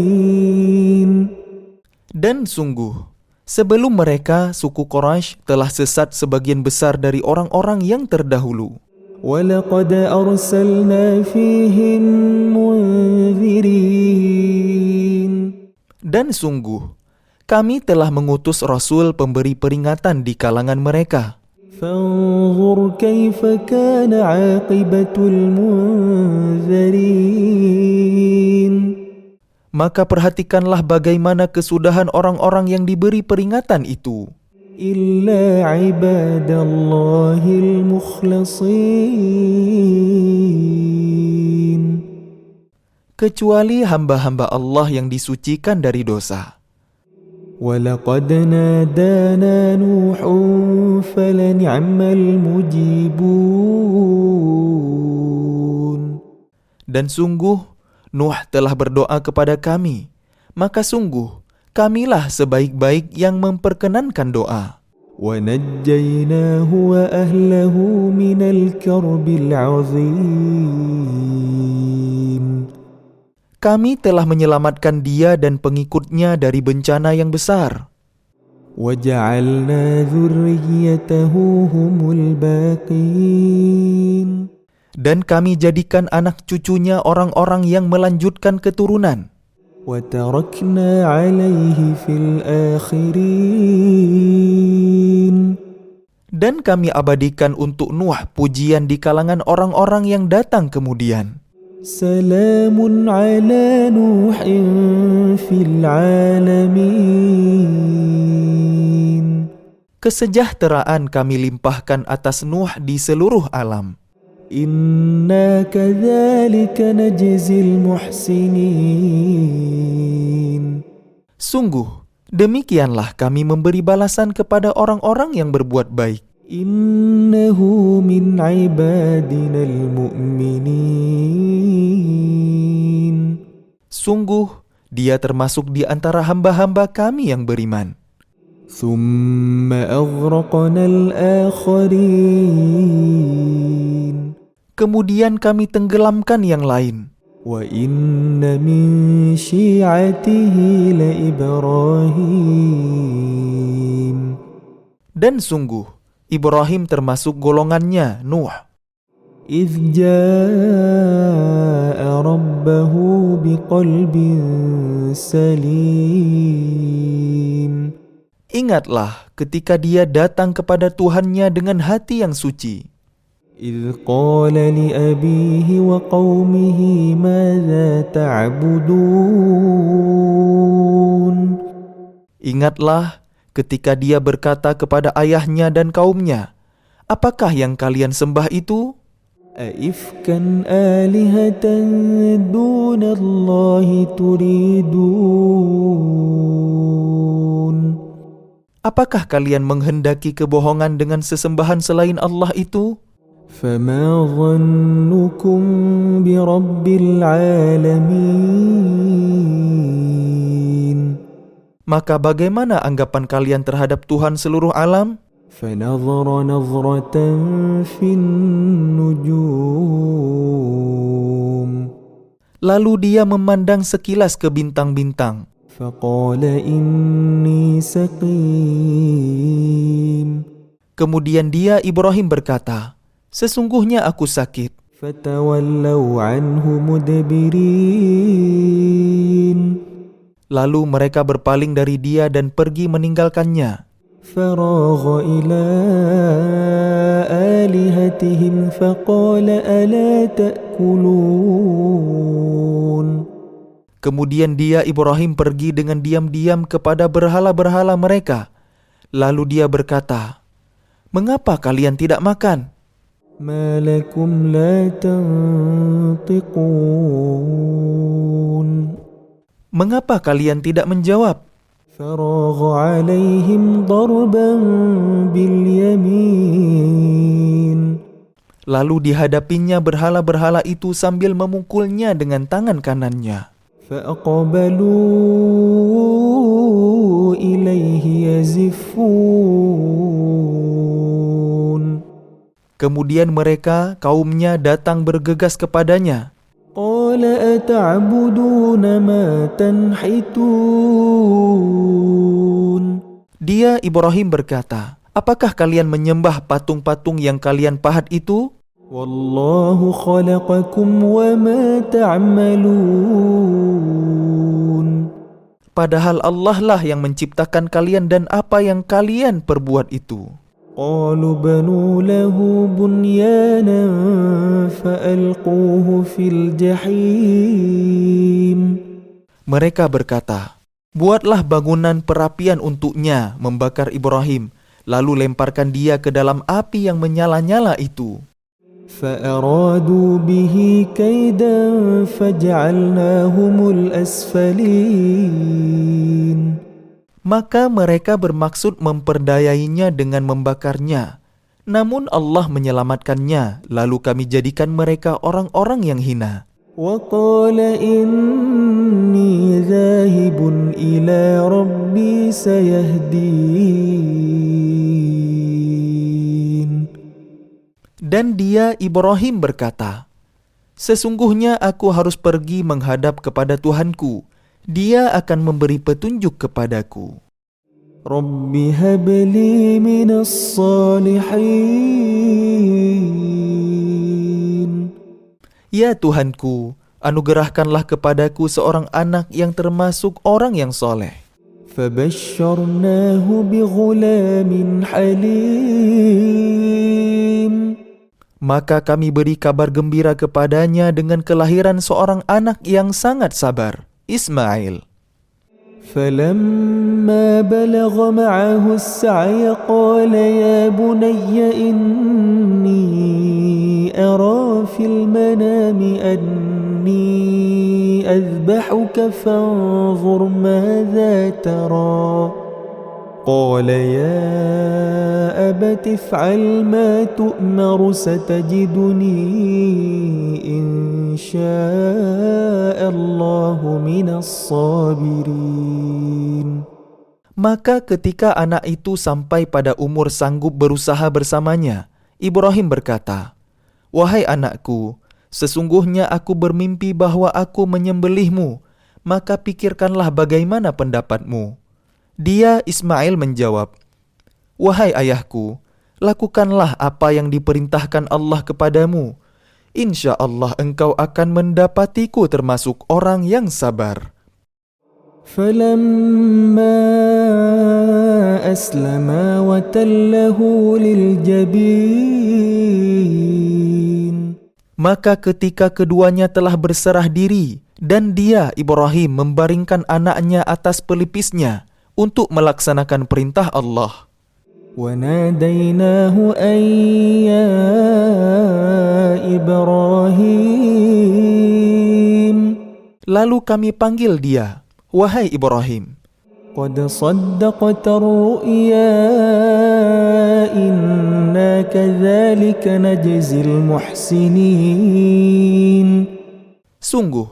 Dan sungguh, sebelum mereka, suku Quraisy telah sesat sebagian besar dari orang-orang yang terdahulu. وَلَقَدْ أَرْسَلْنَا فِيهِمْ مُنذِرِينَ Dan sungguh, kami telah mengutus Rasul pemberi peringatan di kalangan mereka. فانظر كيف كان عاقبة المنذرين Maka perhatikanlah bagaimana kesudahan orang-orang yang diberi peringatan itu. إلا عباد الله المخلصين Kecuali hamba-hamba Allah yang disucikan dari dosa. ولقد نادانا نوح فلنعم المجيبون. Dan sungguh, Nuh telah berdoa kepada kami, maka sungguh, kamilah sebaik-baik yang memperkenankan doa. ونجيناه وأهله من الكرب العظيم. Kami telah menyelamatkan dia dan pengikutnya dari bencana yang besar. وجعلنا ذريته هم الباقين. Dan kami jadikan anak cucunya orang-orang yang melanjutkan keturunan. وتركنا عليه في الآخرين. Dan kami abadikan untuk Nuh pujian di kalangan orang-orang yang datang kemudian. سلام على نوح في العالمين. Kesejahteraan kami limpahkan atas Nuh di seluruh alam. إنا كذلك نجزي المحسنين. Sungguh, demikianlah kami memberi balasan kepada orang-orang yang berbuat baik. إنه من عبادنا المؤمنين. Sungguh, dia termasuk di antara hamba-hamba kami yang beriman. ثم أغرقنا الآخرين. Kemudian kami tenggelamkan yang lain. وإن من شيعته لإبراهيم. Dan sungguh, Ibrahim termasuk golongannya, Nuh. إذ جاء ربه بقلب سليم. Ingatlah ketika dia datang kepada Tuhannya dengan hati yang suci. إذ قال لأبيه وقومه ماذا تعبدون. Ingatlah ketika dia berkata kepada ayahnya dan kaumnya, apakah yang kalian sembah itu? أئفكا آلهة دون الله تريدون. Apakah kalian menghendaki kebohongan dengan sesembahan selain Allah itu? فما ظنكم برب العالمين. Maka bagaimana anggapan kalian terhadap Tuhan seluruh alam? فنظر نظرة في النجوم. Lalu dia memandang sekilas ke bintang-bintang. فقال إني سقيم. Kemudian dia, Ibrahim, berkata, sesungguhnya aku sakit. فتولوا عنه مدبرين. Lalu mereka berpaling dari dia dan pergi meninggalkannya. فراغ إلى آلهتهم فقال ألا تأكلون. Kemudian dia, Ibrahim, pergi dengan diam-diam kepada berhala-berhala mereka. Lalu dia berkata, mengapa kalian tidak makan? ما لكم لا تنطقون. Mengapa kalian tidak menjawab? فراغ عليهم ضربا باليمين. Lalu dihadapinya berhala-berhala itu sambil memukulnya dengan tangan kanannya. فأقبلوا إليه يزفون. Kemudian mereka, kaumnya, datang bergegas kepadanya. قال أتعبدون ما تنحتون. Dia, Ibrahim, berkata, apakah kalian menyembah patung-patung yang kalian pahat itu? والله خلقكم وما تعملون. Padahal Allah lah yang menciptakan kalian dan apa yang kalian perbuat itu. قالوا بنوا له بنيانا فألقوه في الجحيم. Mereka berkata, buatlah bangunan perapian untuknya membakar Ibrahim, lalu lemparkan dia ke dalam api yang menyala-nyala itu. فأرادوا به كيدا فجعلناهم الأسفلين. Maka mereka bermaksud memperdayainya dengan membakarnya. Namun Allah menyelamatkannya, lalu kami jadikan mereka orang-orang yang hina. وقال إني ذاهب إلى ربي سيهدين. Dan dia, Ibrahim, berkata, sesungguhnya aku harus pergi menghadap kepada Tuhanku. Dia akan memberi petunjuk kepadaku. رب هب لي من الصالحين. Ya Tuhanku, anugerahkanlah kepadaku seorang anak yang termasuk orang yang soleh. فبشرناه بغلام حليم. Maka kami beri kabar gembira kepadanya dengan kelahiran seorang anak yang sangat sabar, Ismail. فلما بلغ معه السعي قال يا بني إني أرى في المنام أني أذبحك فانظر ماذا ترى. قال يا أبت افعل ما تؤمر ستجدني إن شاء الله من الصابرين. Maka ketika anak itu sampai pada umur sanggup berusaha bersamanya, Ibrahim berkata, "Wahai anakku, sesungguhnya aku bermimpi bahwa aku menyembelihmu, maka pikirkanlah bagaimana pendapatmu." Dia, Ismail, menjawab, "Wahai ayahku, lakukanlah apa yang diperintahkan Allah kepadamu. Insya Allah engkau akan mendapatiku termasuk orang yang sabar." فلما أسلما وتله للجبين. Maka ketika keduanya telah berserah diri dan dia, Ibrahim, membaringkan anaknya atas pelipisnya untuk melaksanakan perintah Allah, وناديناه أن يا إبراهيم. lalu kami panggil dia, "Wahai Ibrahim, قد صدقت الرؤيا إنا كذلك نجزي المحسنين. sungguh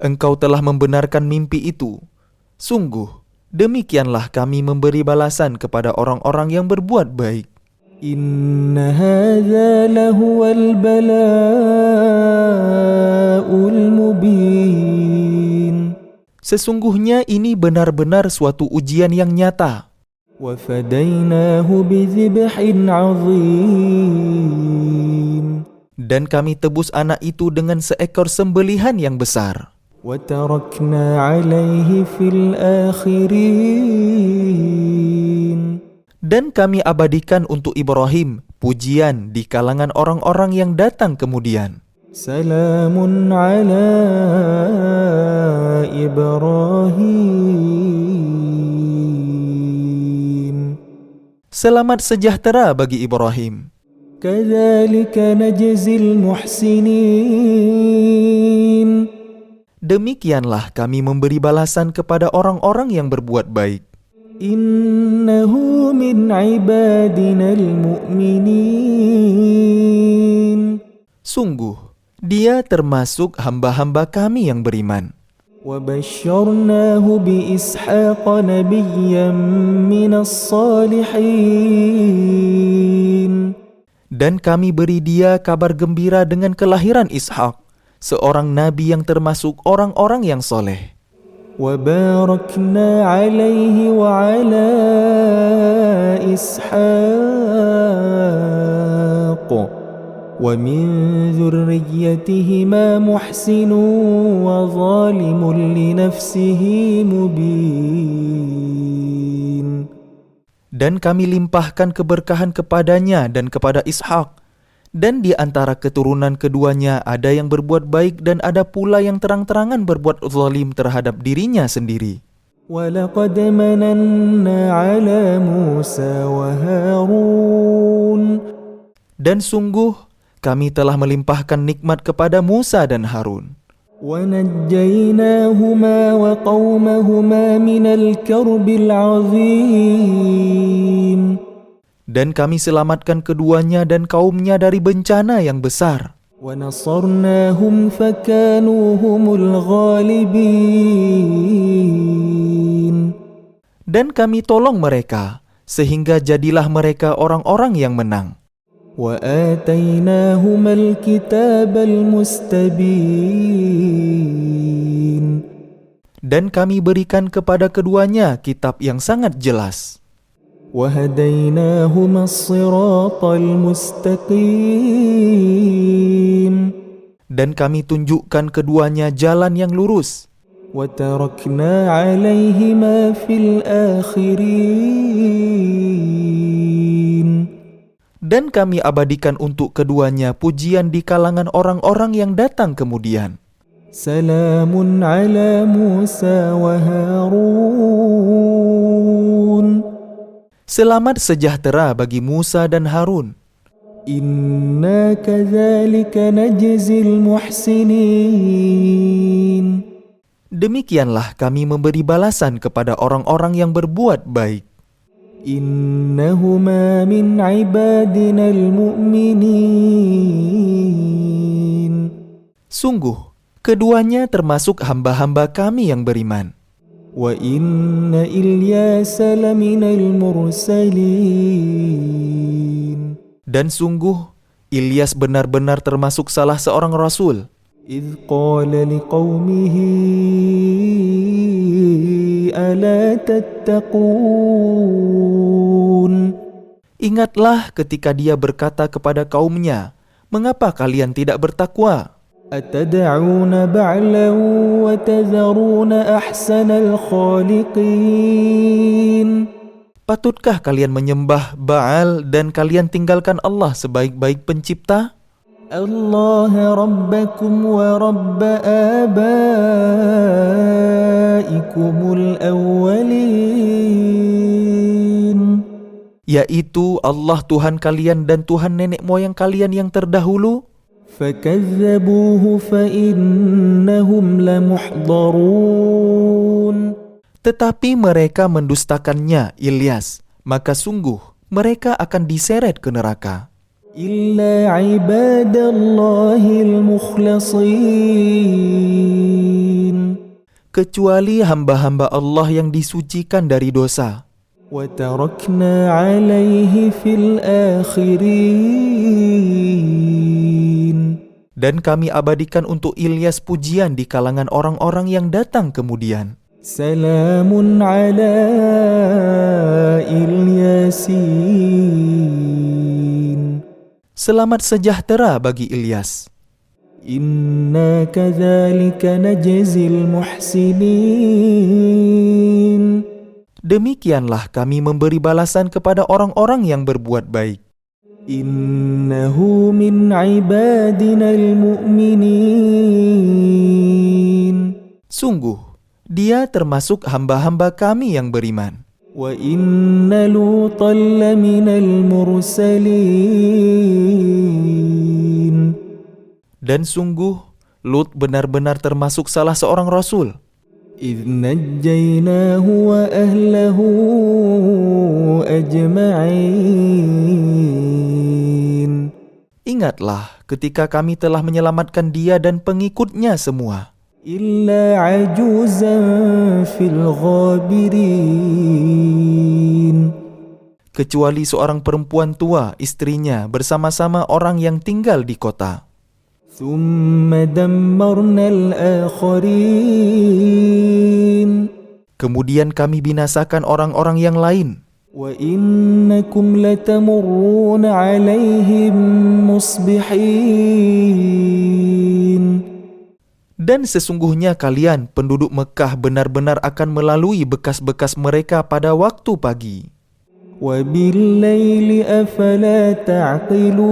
engkau telah membenarkan mimpi itu. Sungguh demikianlah kami memberi balasan kepada orang-orang yang berbuat baik." إن هذا لهو البلاء المبين. Sesungguhnya ini benar-benar suatu ujian yang nyata. وفديناه بذبح عظيم. Dan kami tebus anak itu dengan seekor sembelihan yang besar. وتركنا عليه في الآخرين. Dan kami abadikan untuk Ibrahim pujian di kalangan orang-orang yang datang kemudian. سلام على إبراهيم. Selamat sejahtera bagi Ibrahim. كذلك نجزي المحسنين. Demikianlah kami memberi balasan kepada orang-orang yang berbuat baik. إنه من عبادنا المؤمنين. Sungguh, dia termasuk hamba-hamba kami yang beriman. وبشرناه بإسحاق نبيا من الصالحين. Dan kami beri dia kabar gembira dengan kelahiran Ishak, seorang nabi yang termasuk orang-orang yang soleh. وباركنا عليه وعلى إسحاق ومن ذريتهما محسن وظالم لنفسه مبين. Dan kami limpahkan keberkahan kepadanya dan kepada Ishak. Dan di antara keturunan keduanya ada yang berbuat baik dan ada pula yang terang-terangan berbuat zalim terhadap dirinya sendiri. وَلَقَدْ مَنَنَّا عَلَى مُوسَى وَهَارُونَ. Dan sungguh kami telah melimpahkan nikmat kepada Musa dan Harun. ونجيناهما وقومهما من الكرب العظيم. Dan kami selamatkan keduanya dan kaumnya dari bencana yang besar. ونصرناهم فكانوا هم الغالبين. Dan kami tolong mereka, sehingga jadilah mereka orang-orang yang menang. وآتيناهما الكتاب المستبين. Dan kami berikan kepada keduanya kitab yang sangat jelas. وهديناهما الصراط المستقيم. Dan kami tunjukkan keduanya jalan yang lurus. وتركنا عليهما في الآخرين. Dan kami abadikan untuk keduanya pujian di kalangan orang-orang yang datang kemudian. سلام على موسى وهارون. Selamat sejahtera bagi Musa dan Harun. إنا كذلك نجزي المحسنين. Demikianlah kami memberi balasan kepada orang-orang yang berbuat baik. إنهما من عبادنا المؤمنين. Sungguh, keduanya termasuk hamba-hamba kami yang beriman. وإن إلياس لمن المرسلين. Dan sungguh, Ilyas benar-benar termasuk salah seorang rasul. إذ قال لقومه ألا تتقون. Ingatlah ketika dia berkata kepada kaumnya, "Mengapa kalian tidak bertakwa? أتدعون بعلا وتذرون أحسن الخالقين. Patutkah kalian menyembah Baal dan kalian tinggalkan Allah sebaik-baik pencipta? الله ربكم ورب آبائكم الأولين." Yaitu Allah Tuhan kalian dan Tuhan nenek moyang kalian yang terdahulu. فكذبوه فإنهم لمحضرون. Tetapi mereka mendustakannya, Ilyas, maka sungguh mereka akan diseret ke neraka. إلا عباد الله المخلصين. Kecuali hamba-hamba Allah yang disucikan dari dosa. وتركنا عليه في الآخرين. Dan kami abadikan untuk Ilyas pujian di kalangan orang-orang yang datang kemudian. سلام على الياسين. Selamat sejahtera bagi Ilyas. إنا كذلك نجزي المحسنين. Demikianlah kami memberi balasan kepada orang-orang yang berbuat baik. إنه من عبادنا المؤمنين. Sungguh, dia termasuk hamba-hamba kami yang beriman. وإن لوطا لمن المرسلين. Dan sungguh, Lut benar-benar termasuk salah seorang rasul. إذ نجيناه وأهله أجمعين. Ingatlah ketika kami telah menyelamatkan dia dan pengikutnya semua. إلا عجوزا في الغابرين. Kecuali seorang perempuan tua, istrinya, bersama-sama orang yang tinggal di kota. ثم دمرنا الآخرين. Kemudian kami binasakan orang-orang yang lain. وإنكم لتمرون عليهم مصبحين. Dan sesungguhnya kalian, penduduk Mekah, benar-benar akan melalui bekas-bekas mereka pada waktu pagi. وبالليل أفلا تعقلون.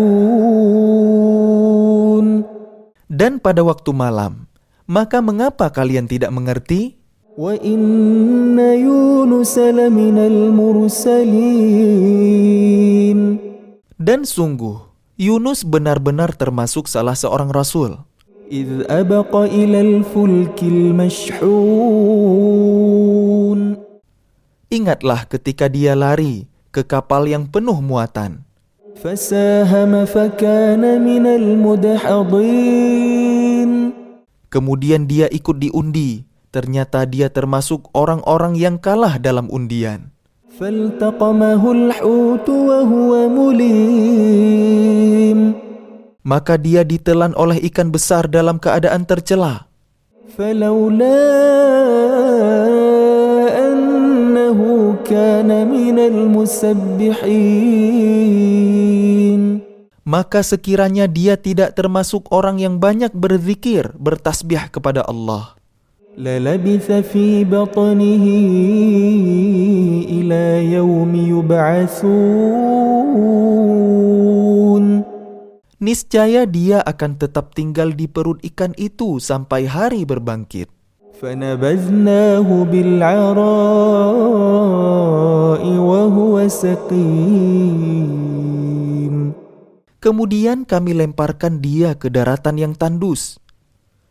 Dan pada waktu malam, maka mengapa kalian tidak mengerti? وإن يونس لمن المرسلين. Dan sungguh, Yunus benar-benar termasuk salah seorang rasul. إذ أبق إلى الفلك المشحون. Ingatlah ketika dia lari ke kapal yang penuh muatan. فساهم فكان من المدحضين. Kemudian dia ikut diundi. Ternyata dia termasuk orang-orang yang kalah dalam undian. فالتقمه الحوت وهو مليم. Maka dia ditelan oleh ikan besar dalam keadaan tercela. فلولا أنه كان من المسبحين. Maka sekiranya dia tidak termasuk orang yang banyak berzikir, bertasbih kepada Allah, للبث في بطنه إلى يوم يبعثون. niscaya dia akan tetap tinggal di perut ikan itu sampai hari berbangkit. فنبذناه بالعراء وهو سقيم. Kemudian kami lemparkan dia ke daratan yang tandus,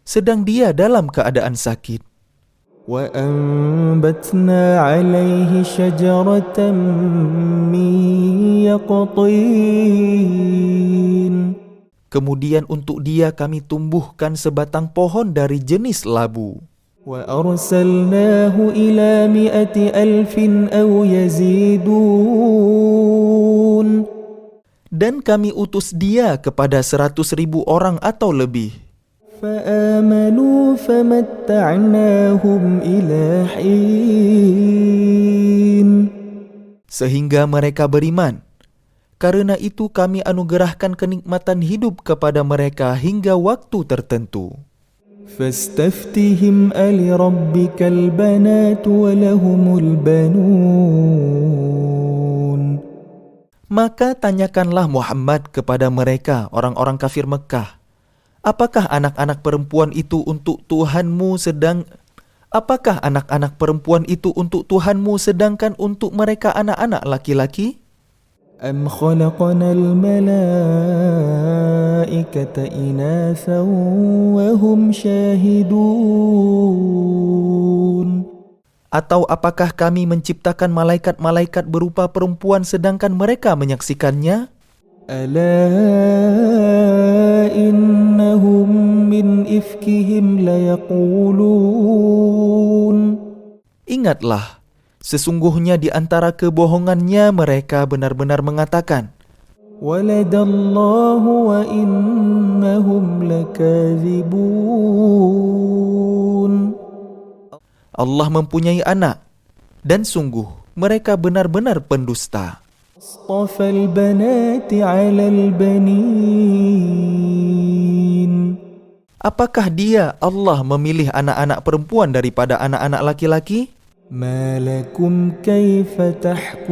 sedang dia dalam keadaan sakit. وأنبتنا عليه شجرة من يقطين. Kemudian untuk dia kami tumbuhkan sebatang pohon dari jenis labu. وأرسلناه إلى 100,000 أو يزيدون. Dan kami utus dia kepada 100.000 orang atau lebih. فآمنوا فمتعناهم إلى حين. Sehingga mereka beriman. Karena itu kami anugerahkan kenikmatan hidup kepada mereka hingga waktu tertentu. فاستفتهم ألربك البنات ولهم البنون. Maka tanyakanlah Muhammad kepada mereka, orang-orang kafir Mekah, apakah anak-anak perempuan itu untuk Tuhanmu sedangkan untuk mereka anak-anak laki-laki? أم خلقنا الملائكة إناثا وهم شاهدون. Atau apakah kami menciptakan malaikat-malaikat berupa perempuan sedangkan mereka menyaksikannya? ألا إنهم من إفكهم ليقولون. Ingatlah, sesungguhnya di antara kebohongannya mereka benar-benar mengatakan, ولد الله وإنهم لكاذبون. Allah mempunyai anak, dan sungguh mereka benar-benar pendusta. أصطفى البنات على البنين. Apakah dia, Allah, memilih anak-anak perempuan daripada anak-anak laki-laki? ما لكم كيف تحكمون.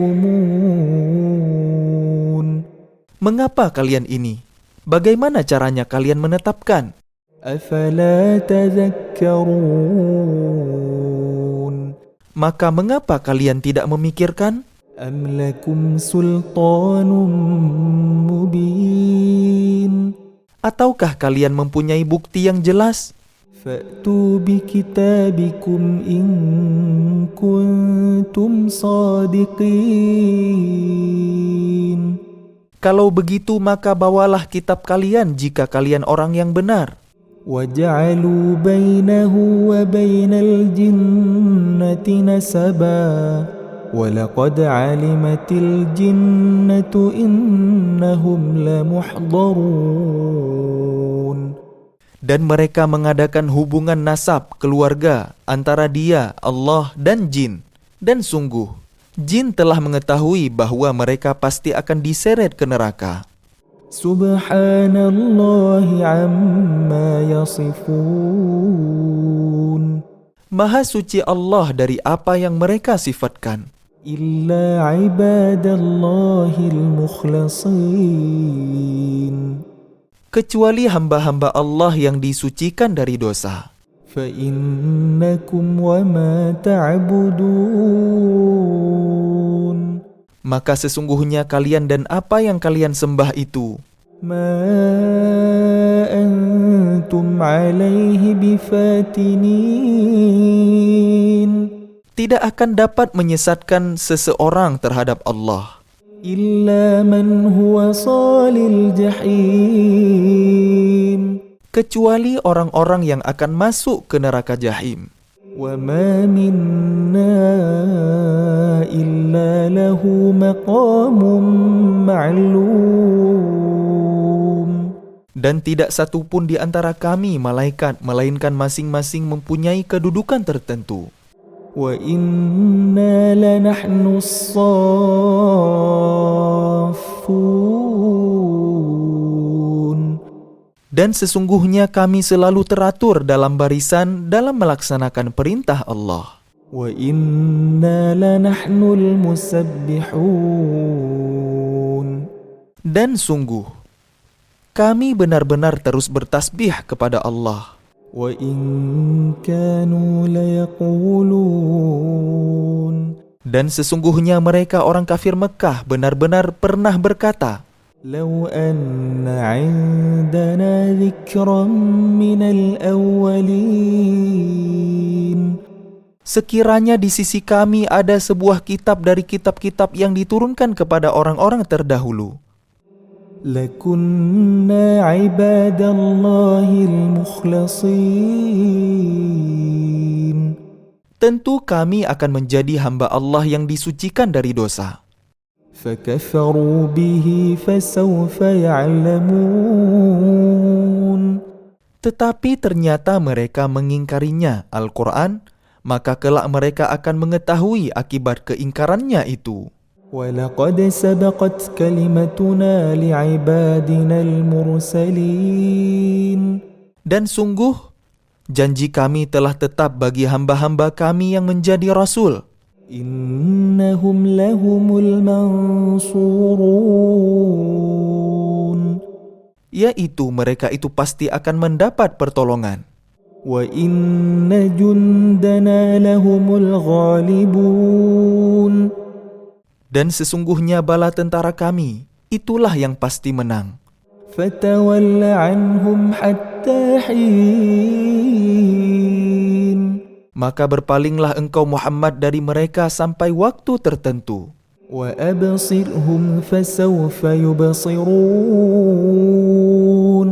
Mengapa kalian ini? Bagaimana caranya kalian menetapkan? أفلا تذكرون. Maka mengapa kalian tidak memikirkan? أم لكم سلطان مبين. Ataukah kalian mempunyai bukti yang jelas? فأتوا بكتابكم إن كنتم صادقين. Kalau begitu maka bawalah kitab kalian jika kalian orang yang benar. وجعلوا بينه وبين الجنة نسبا وَلَقَدْ عَلِمَتِ الْجِنَّةُ إِنَّهُمْ لَمُحْضَرُونَ. Dan mereka mengadakan hubungan nasab keluarga antara dia, Allah dan jin. Dan sungguh, jin telah mengetahui bahwa mereka pasti akan diseret ke neraka. Subhanallahi amma yasifun. Maha suci Allah dari apa yang mereka sifatkan. Illa ibadallahil mukhlasin. Kecuali hamba-hamba Allah yang disucikan dari dosa. فَإِنَّكُمْ وَمَا تَعْبُدُونَ. Maka sesungguhnya kalian dan apa yang kalian sembah itu, مَا أَنْتُمْ أنتم عليه بفاتنين Tidak akan dapat menyesatkan seseorang terhadap Allah إلا من هو صال الجحيم kecuali orang-orang yang akan masuk ke neraka jahim. وما منا إلا له مقام معلوم Dan tidak satu pun di antara kami malaikat melainkan masing-masing mempunyai kedudukan tertentu. وإنا لنحن الصافون Dan sesungguhnya kami selalu teratur dalam barisan dalam melaksanakan perintah Allah. وإنا لنحن المسبحون Dan sungguh, kami benar-benar terus bertasbih kepada Allah. وإن كانوا ليقولون Dan sesungguhnya mereka orang kafir Mekah benar-benar pernah berkata, لو أن عندنا ذكرا من الأولين sekiranya di sisi kami ada sebuah kitab dari kitab-kitab yang diturunkan kepada orang-orang terdahulu, لكنا عباد الله المخلصين tentu kami akan menjadi hamba Allah yang disucikan dari dosa. فكفروا به فسوف يعلمون Tetapi ternyata mereka mengingkarinya, Al-Quran, maka kelak mereka akan mengetahui akibat keingkarannya itu. ولقد سبقت كلمتنا لعبادنا المرسلين Dan sungguh, janji kami telah tetap bagi hamba-hamba kami yang menjadi Rasul. إنهم لهم المنصورون Yaitu mereka itu pasti akan mendapat pertolongan. وإن جندنا لهم الغالبون Dan sesungguhnya bala tentara kami, itulah yang pasti menang. فتول عنهم حتى حين Maka berpalinglah engkau Muhammad dari mereka sampai waktu tertentu. وأبصرهم فسوف يبصرون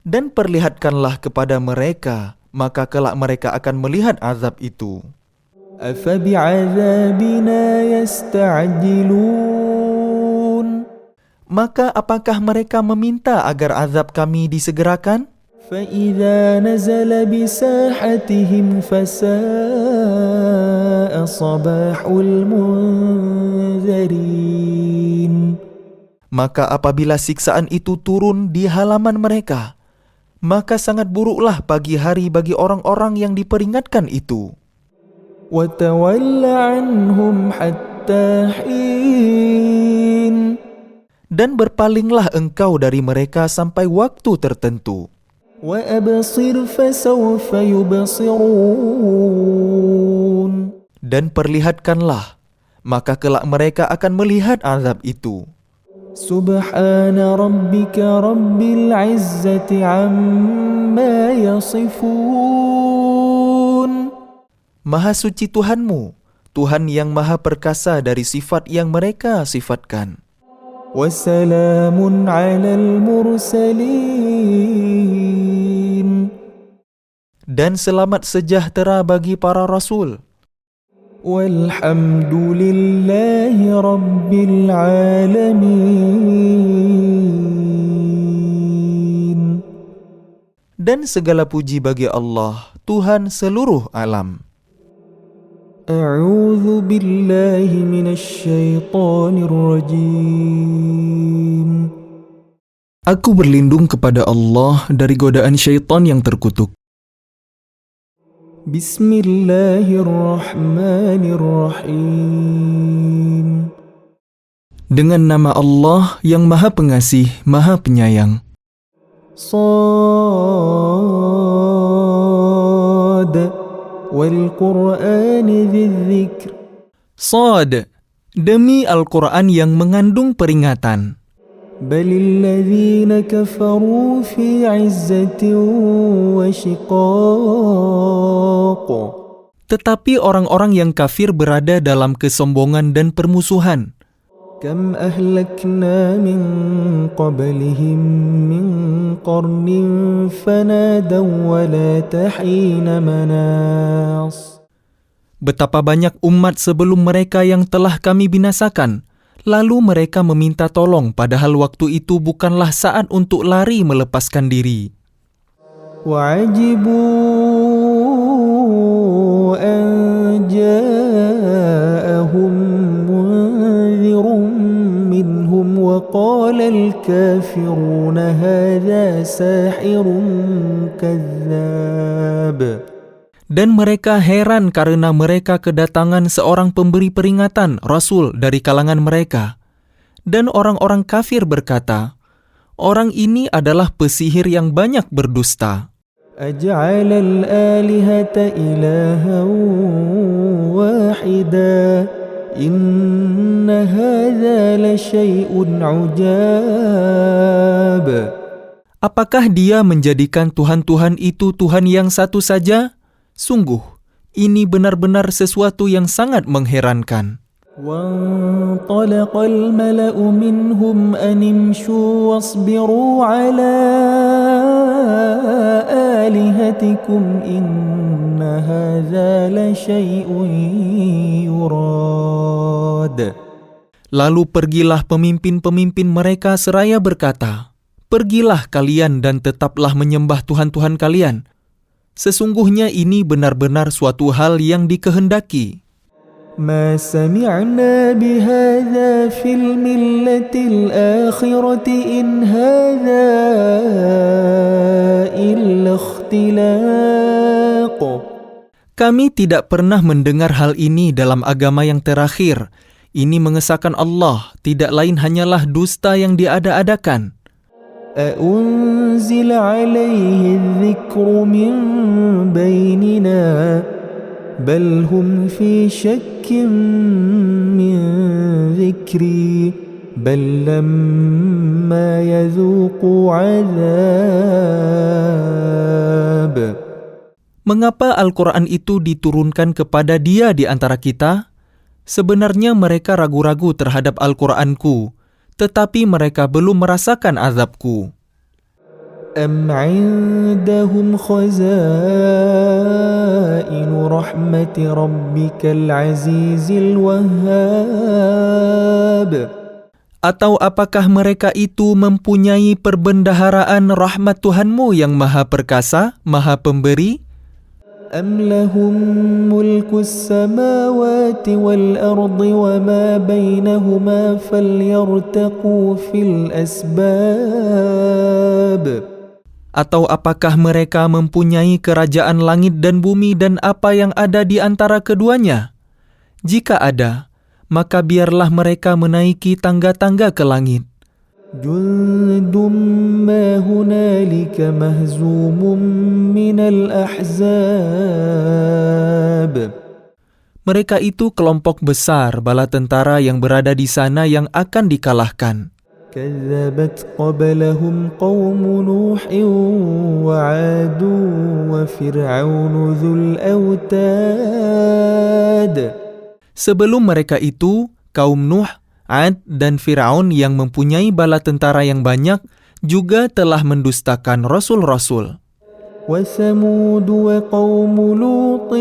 Dan perlihatkanlah kepada mereka, maka kelak mereka akan melihat azab itu. أفبعذابنا يستعجلون Maka apakah mereka meminta agar azab kami disegerakan? فإذا نزل بساحتهم فساء صباح المنذرين Maka apabila siksaan itu turun di halaman mereka, maka sangat buruklah pagi hari bagi orang-orang yang diperingatkan itu. وتول عنهم حتى حين Dan berpalinglah engkau dari mereka sampai waktu tertentu. وأبصر فسوف يبصرون Dan perlihatkanlah, maka kelak mereka akan melihat azab itu. سبحان ربك رب العزة عما يصفون Maha suci Tuhanmu, Tuhan yang maha perkasa dari sifat yang mereka sifatkan. وسلام على المرسلين Dan selamat sejahtera bagi para rasul. والحمد لله رب العالمين Dan segala puji bagi Allah, Tuhan seluruh alam. أعوذ بالله من الشيطان الرجيم Aku berlindung kepada Allah dari godaan syaitan yang terkutuk. بسم الله الرحمن الرحيم Dengan nama Allah yang Maha Pengasih, Maha Penyayang. صاد والقرآن ذي الذكر Shad, demi Al-Quran yang mengandung peringatan. بل الذين كفروا في عزة وشقاق. Tetapi orang-orang yang kafir berada dalam kesombongan dan permusuhan. كم أهلكنا من قبلهم من قرن فنادوا ولا تحين مناص. Betapa banyak umat sebelum mereka yang telah kami binasakan, lalu mereka meminta tolong padahal waktu itu bukanlah saat untuk lari melepaskan diri. وعجبوا أن جاءهم منذر منهم وقال الكافرون هذا ساحر كذاب. Dan mereka heran karena mereka kedatangan seorang pemberi peringatan, Rasul dari kalangan mereka. Dan orang-orang kafir berkata, orang ini adalah pesihir yang banyak berdusta. أجعل الآلهة إلها واحدا إن هذا لشيء عجاب. Apakah dia menjadikan Tuhan-Tuhan itu Tuhan yang satu saja? Sungguh, ini benar-benar sesuatu yang sangat mengherankan. وانطلق الملأ منهم أن امشوا واصبروا على آلهتكم إن هذا لشيء يراد. Lalu pergilah pemimpin-pemimpin mereka seraya berkata, pergilah kalian dan tetaplah menyembah Tuhan-Tuhan kalian. Sesungguhnya ini benar-benar suatu hal yang dikehendaki. ما سمعنا بهذا في الملة الآخرة إن هذا إلا اختلاق. Kami tidak pernah mendengar hal ini dalam agama yang terakhir. Ini mengesahkan Allah, tidak lain hanyalah dusta yang diada-adakan. أأنزل عليه الذكر من بيننا بل هم في شك من ذكري بل لما يذوقوا عذاب. Mengapa Al-Quran itu diturunkan kepada dia di antara kita? Sebenarnya mereka ragu-ragu terhadap Al-Quranku, tetapi mereka belum merasakan azabku. أم عندهم خزائن رحمة ربك العزيز الوهاب. Atau apakah mereka itu mempunyai perbendaharaan rahmat Tuhanmu yang maha perkasa, maha pemberi? أم لهم ملك السماوات والأرض وما بينهما فليرتقوا في الأسباب. Atau apakah mereka mempunyai kerajaan langit dan bumi dan apa yang ada di antara keduanya? Jika ada, maka biarlah mereka menaiki tangga-tangga ke langit. جند ما هنالك مهزوم من الأحزاب. Mereka itu kelompok besar bala tentara yang berada di sana yang akan dikalahkan. كذبت قبلهم قوم نوح وعاد وفرعون ذو الأوتاد. Sebelum mereka itu, kaum Nuh, Ad, dan Fir'aun yang mempunyai bala tentara yang banyak juga telah mendustakan rasul-rasul. وثمود وقوم لوط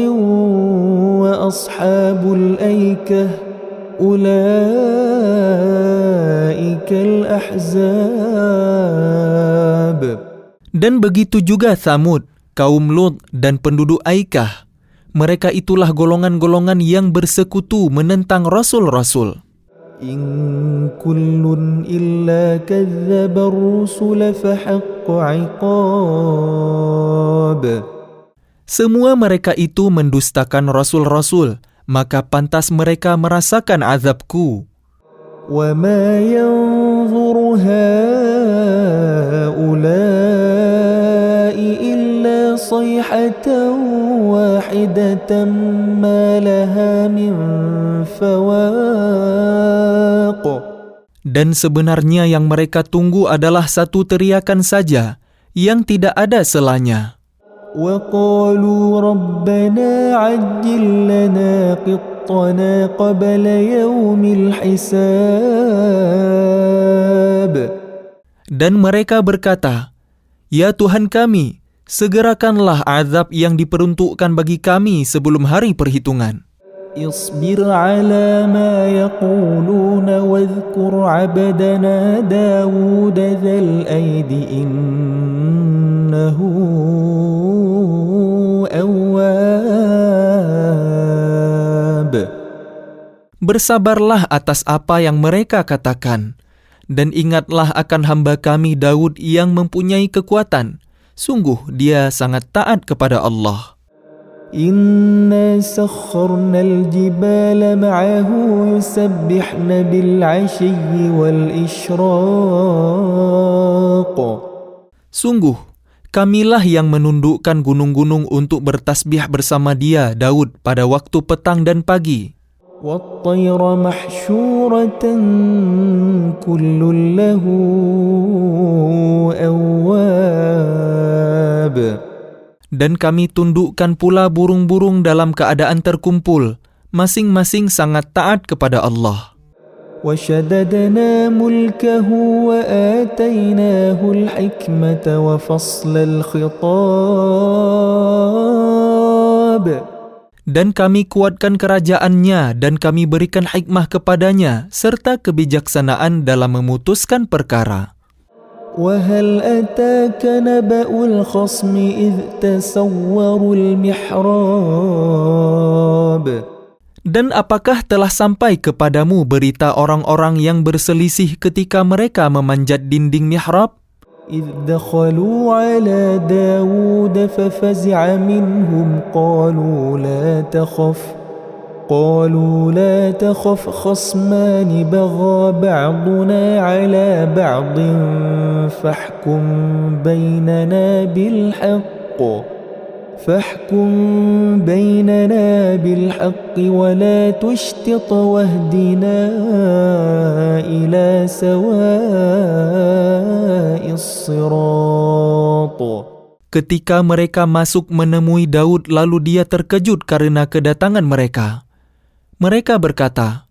وأصحاب الأيكة أولئك الأحزاب. Dan begitu juga Thamud, kaum Lut, dan penduduk Aikah. Mereka itulah golongan-golongan yang bersekutu menentang rasul-rasul. إن كل إلا كذب الرسل فحق عقاب. Semua mereka itu mendustakan rasul-rasul, maka pantas mereka merasakan azabku. وما ينظر هؤلاء إلا صيحة واحدة ما لها من فواق. Dan sebenarnya yang mereka tunggu adalah satu teriakan saja yang tidak ada selanya. وقالوا ربنا عجل لنا قطنا قبل يوم الحساب. Dan mereka berkata, "Ya Tuhan kami, segerakanlah azab yang diperuntukkan bagi kami sebelum hari perhitungan." اصبر على ما يقولون واذكر عبدنا داود ذا الأيد إنه أواب. Bersabarlah atas apa yang mereka katakan, dan ingatlah akan hamba kami Daud yang mempunyai kekuatan. Sungguh dia sangat taat kepada Allah. إنا سخرنا الجبال معه يسبحن بالعشي والإشراق. Sungguh, kamilah yang menundukkan gunung-gunung untuk bertasbih bersama dia, Daud, pada waktu petang dan pagi. والطير محشورة كل له أواب. Dan kami tundukkan pula burung-burung dalam keadaan terkumpul, masing-masing sangat taat kepada Allah. وشددنا ملكه وآتيناه الحكمة وفصل الخطاب. Dan kami kuatkan kerajaannya dan kami berikan hikmah kepadanya serta kebijaksanaan dalam memutuskan perkara. وهل أتاك نبأ الخصم إذ تسوروا المحراب. Dan apakah telah sampai kepadamu berita orang-orang yang berselisih ketika mereka memanjat dinding mihrab? إذ دخلوا على داود ففزع منهم قالوا لا تخف خصمان بغى بعضنا على بعض فاحكم بيننا بالحق ولا تشطط واهدنا إلى سواء الصراط. Ketika mereka masuk menemui Daud, lalu dia terkejut karena kedatangan mereka. Mereka berkata,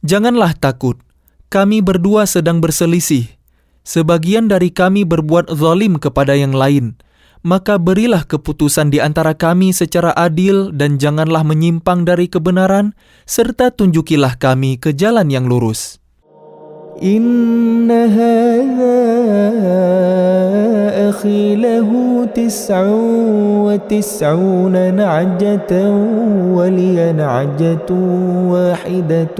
"Janganlah takut, kami berdua sedang berselisih. Sebagian dari kami berbuat zalim kepada yang lain. Maka berilah keputusan di antara kami secara adil dan janganlah menyimpang dari kebenaran, serta tunjukilah kami ke jalan yang lurus." إن هذا أخي له 99 نعجة ولي نعجة واحدة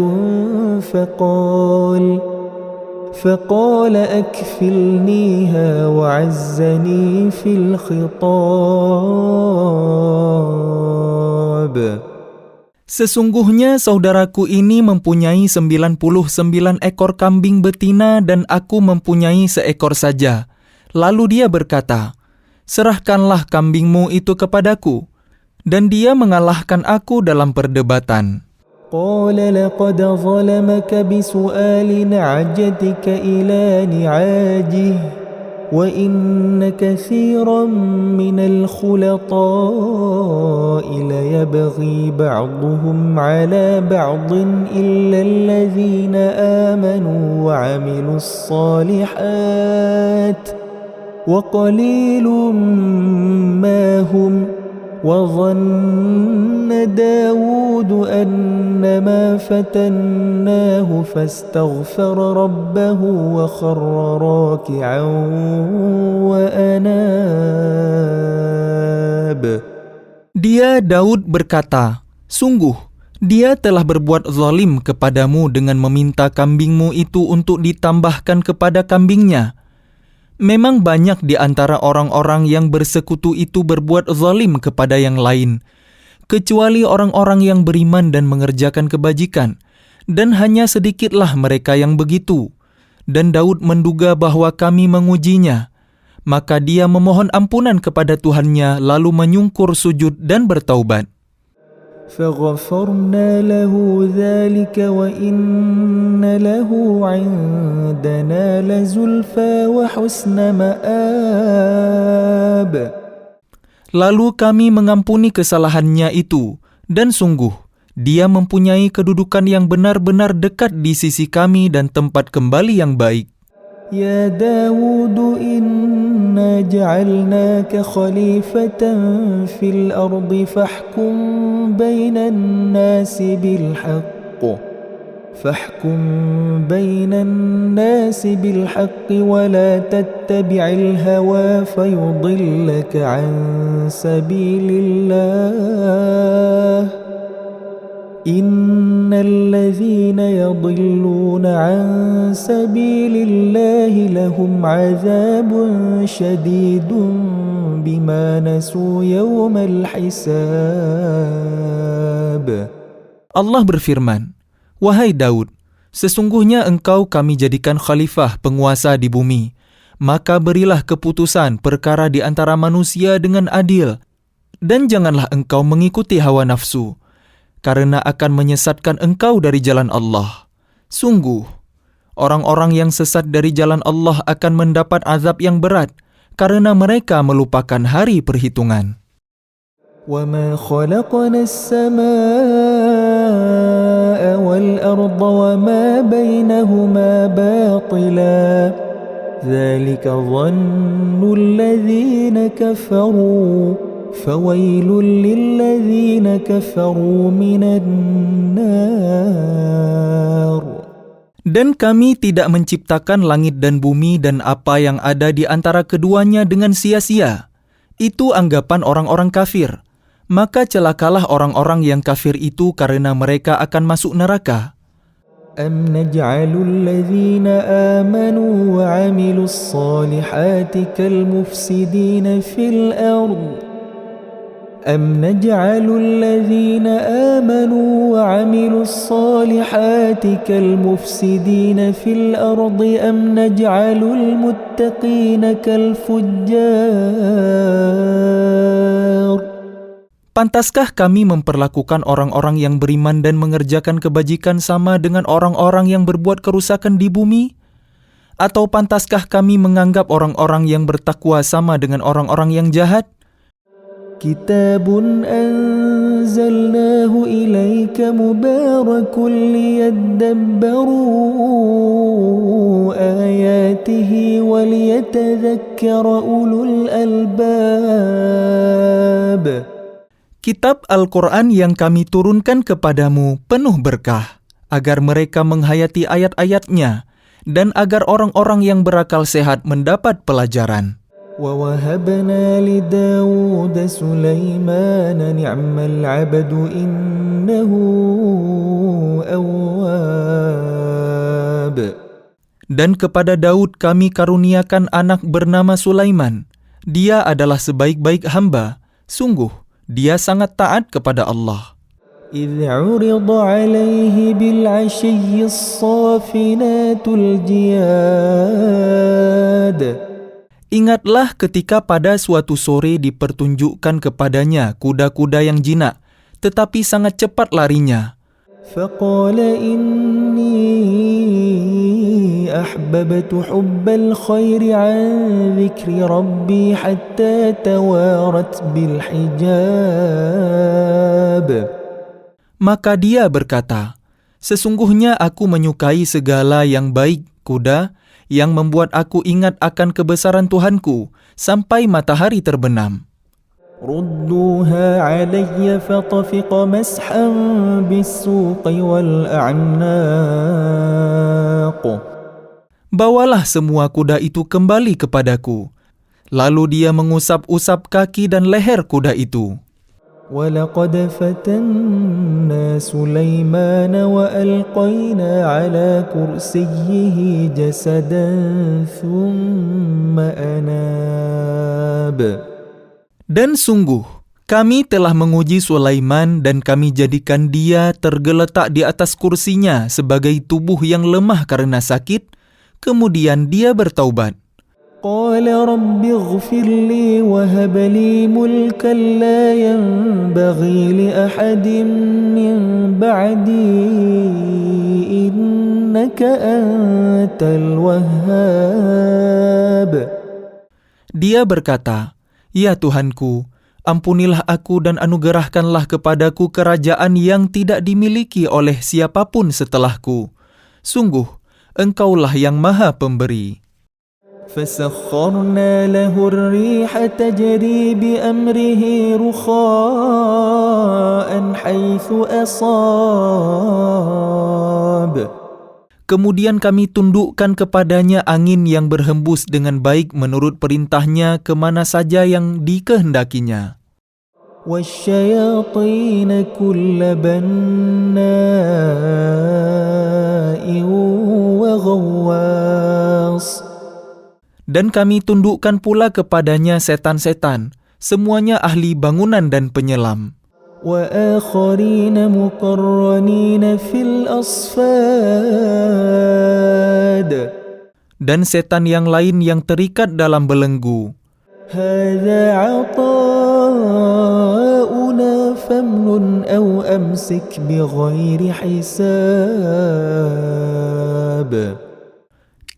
فقال أكفلنيها وعزني في الخطاب. Sesungguhnya saudaraku ini mempunyai 99 ekor kambing betina dan aku mempunyai seekor saja. Lalu dia berkata, "Serahkanlah kambingmu itu kepadaku." Dan dia mengalahkan aku dalam perdebatan. قال لقد ظلمك بسؤال نعجتك إلى نعاجه وإن كثيرا من الخلطاء ليبغي بعضهم على بعض إلا الذين آمنوا وعملوا الصالحات وقليل ما هم وظن داود أنما فتناه فاستغفر ربه وخر راكعا وأناب. Dia Daud berkata, "Sungguh, dia telah berbuat zalim kepadamu dengan meminta kambingmu itu untuk ditambahkan kepada kambingnya. Memang banyak di antara orang-orang yang bersekutu itu berbuat zalim kepada yang lain, kecuali orang-orang yang beriman dan mengerjakan kebajikan, dan hanya sedikitlah mereka yang begitu. Dan Daud menduga bahwa kami mengujinya, maka dia memohon ampunan kepada Tuhannya lalu menyungkur sujud dan bertaubat. فغفرنا له ذلك وإن له عندنا لزلفى وحسن مآب. Lalu kami mengampuni kesalahannya itu, dan sungguh, dia mempunyai kedudukan yang benar-benar dekat di sisi kami dan tempat kembali yang baik. يا داود إنا جعلناك خليفة في الأرض فاحكم بين الناس بالحق ولا تتبع الهوى فيضلك عن سبيل الله إن الذين يضلون عن سبيل الله لهم عذاب شديد بما نسوا يوم الحساب. Allah berfirman, "Wahai Daud, sesungguhnya engkau kami jadikan khalifah penguasa di bumi. Maka berilah keputusan perkara di antara manusia dengan adil, dan janganlah engkau mengikuti hawa nafsu, karena akan menyesatkan engkau dari jalan Allah. Sungguh, orang-orang yang sesat dari jalan Allah akan mendapat azab yang berat, karena mereka melupakan hari perhitungan." وَمَا خَلَقْنَا السَّمَاءَ وَالْأَرْضَ وَمَا بَيْنَهُمَا بَاطِلًا ذَلِكَ ظَنُّ الَّذِينَ كَفَرُوا فَوَيْلٌ لِلَّذِينَ كَفَرُوا مِنَ النَّارِ. Dan kami tidak menciptakan langit dan bumi dan apa yang ada di antara keduanya dengan sia-sia. Itu anggapan orang-orang kafir. Maka celakalah orang-orang yang kafir itu karena mereka akan masuk neraka. أَمْ نَجْعَلُ الَّذِينَ آمَنُوا وَعَمِلُوا الصَّالِحَاتِ كَالْمُفْسِدِينَ فِي الْأَرْضِ أَمْ نَجْعَلُ الَّذِينَ آمَنُوا وَعَمِلُوا الصَّالِحَاتِ كَالْمُفْسِدِينَ فِي الْأَرْضِ أَمْ نَجْعَلُ الْمُتَّقِينَ كَالْفُجَّارِ. Pantaskah kami memperlakukan orang-orang yang beriman dan mengerjakan kebajikan sama dengan orang-orang yang berbuat kerusakan di bumi? Atau pantaskah kami menganggap orang-orang yang bertakwa sama dengan orang-orang yang jahat? كتاب أنزلناه إليك مبارك ليدبروا آياته وليتذكر أولو الألباب. Kitab Al-Quran yang kami turunkan kepadamu penuh berkah, agar mereka menghayati ayat-ayatnya, dan agar orang-orang yang berakal sehat mendapat pelajaran. وَوَهَبْنَا لِدَاوُودَ سُلَيْمَانَ نِعْمَ الْعَبْدُ إِنَّهُ أَوَّابٌ. Dan kepada Daud kami karuniakan anak bernama Sulaiman. Dia adalah sebaik-baik hamba. Sungguh, dia sangat taat kepada Allah. إِذْ عُرِضَ عَلَيْهِ بِالْعَشِيِّ الصَّافِنَاتُ الْجِيَادُ. Ingatlah ketika pada suatu sore dipertunjukkan kepadanya kuda-kuda yang jinak, tetapi sangat cepat larinya. فَقَالَ إِنِّي أَحْبَبْتُ حُبَّ الْخَيْرِ عَنْ ذِكْرِ رَبِّي حَتَّى تَوَارَتْ بِالْحِجَابِ. Maka dia berkata, "Sesungguhnya aku menyukai segala yang baik, kuda, yang membuat aku ingat akan kebesaran Tuhanku sampai matahari terbenam." رُدُّوهَا عَلَيَّ فَطَفِقَ مَسْحًا بِالسُّوقِ وَالْأَعْنَاقِ. Bawalah semua kuda itu kembali kepadaku. Lalu dia mengusap-usap kaki dan leher kuda itu. وَلَقَدْ فَتَنَّا سُلَيْمَانَ وَأَلْقَيْنَا عَلَى كُرْسِيِّهِ جَسَدًا ثُمَّ أَنَابَ. Dan sungguh, kami telah menguji Sulaiman dan kami jadikan dia tergeletak di atas kursinya sebagai tubuh yang lemah karena sakit, kemudian dia bertaubat. قال رب اغفر لي وهب لي ملكا لا ينبغي لأحد من بعدي إنك أنت الوهاب. Dia berkata, "Ya Tuhanku, ampunilah aku dan anugerahkanlah kepadaku kerajaan yang tidak dimiliki oleh siapapun setelahku. Sungguh, Engkaulah yang Maha Pemberi." فسخرنا له الريح تجري بأمره رخاء حيث أصاب. Kemudian kami tundukkan kepadanya angin yang berhembus dengan baik menurut perintahnya kemana saja yang dikehendakinya. والشياطين كل بناء وغواص. Dan kami tundukkan pula kepadanya setan-setan, semuanya ahli bangunan dan penyelam. وآخرين مقرنين في الأصفاد. Dan setan yang lain yang terikat dalam belenggu. هذا عطاؤنا فامنن أو أمسك بغير حساب.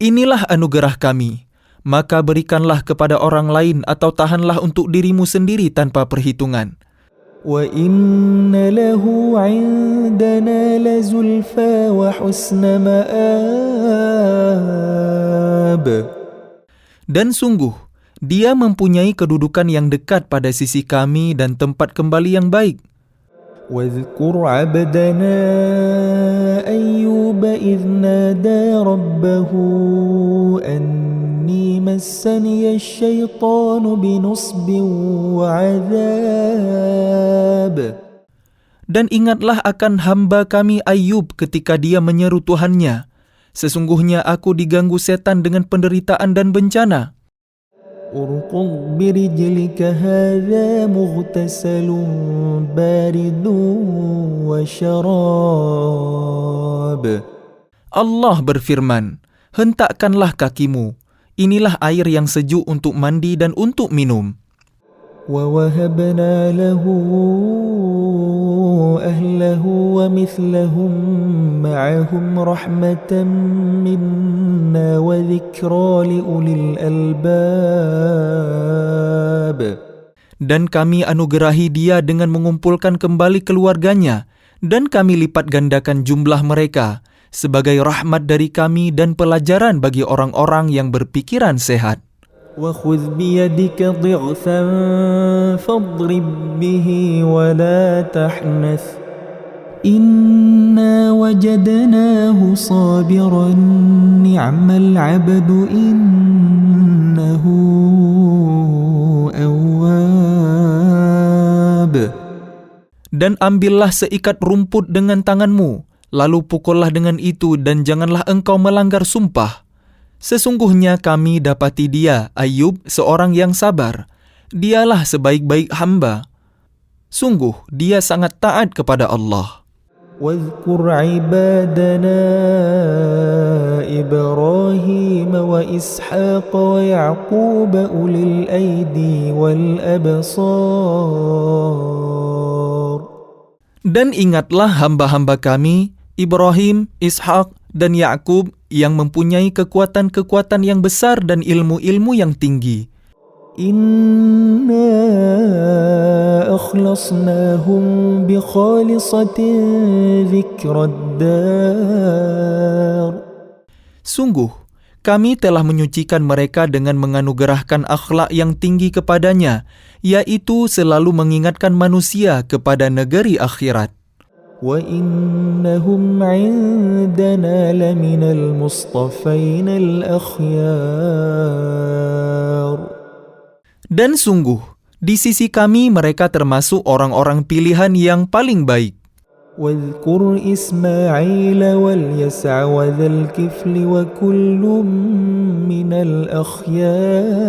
Inilah anugerah kami, maka berikanlah kepada orang lain atau tahanlah untuk dirimu sendiri tanpa perhitungan. وَإِنَّ لَهُ عِندَنَا لَزُلْفَى وَحُسْنَ مَآبٍ. Dan sungguh, dia mempunyai kedudukan yang dekat pada sisi kami dan tempat kembali yang baik. وَاذْكُرْ عَبْدَنَا أَيُّوبَ إِذْ نَادَى رَبَّهُ أَنِّي مَسَّنِيَ الشَّيْطَانُ بِنُصْبٍ وَعَذَابٍ. Dan ingatlah akan hamba kami Ayub ketika dia menyeru Tuhannya, "Sesungguhnya aku diganggu setan dengan penderitaan dan bencana." اركض برجلك هذا مغتسل بارد وشراب. Allah berfirman, "Hentakkanlah kakimu, inilah air yang sejuk untuk mandi dan untuk minum." ووهبنا له أهله ومثلهم معهم رحمة منا وذكرى لأولي الألباب. Dan kami anugerahi dia dengan mengumpulkan kembali keluarganya, dan kami lipat gandakan jumlah mereka sebagai rahmat dari kami dan pelajaran bagi orang-orang yang berpikiran sehat. وخذ بيدك ضغثا فاضرب به ولا تحنث إنا وجدناه صابرا نعم العبد إنه أواب. Dan ambillah seikat rumput dengan tanganmu, lalu pukullah dengan itu dan janganlah engkau melanggar sumpah. Sesungguhnya kami dapati dia, Ayub, seorang yang sabar. Dialah sebaik-baik hamba. Sungguh, dia sangat taat kepada Allah. واذكر عبادنا إبراهيم وإسحاق ويعقوب أولي الأيدي والأبصار. Dan ingatlah hamba-hamba kami, Ibrahim, Ishak, dan Yakub yang mempunyai kekuatan-kekuatan yang besar dan ilmu-ilmu yang tinggi. Inna akhlasnahum bi khalisatin dzikrad dar. Sungguh, kami telah menyucikan mereka dengan menganugerahkan akhlak yang tinggi kepadanya, yaitu selalu mengingatkan manusia kepada negeri akhirat. وَإِنَّهُمْ عِندَنَا لَمِنَ الْمُصْطَفَيْنَ الْأَخْيَارِ. Dan sungguh, di sisi kami mereka termasuk orang-orang pilihan yang paling baik. وَاذْكُرْ إِسْمَاعِيلَ وَالْيَسَعَ وَذَا الْكِفْلِ وَكُلٌّ مِّنَ الْأَخْيَارِ.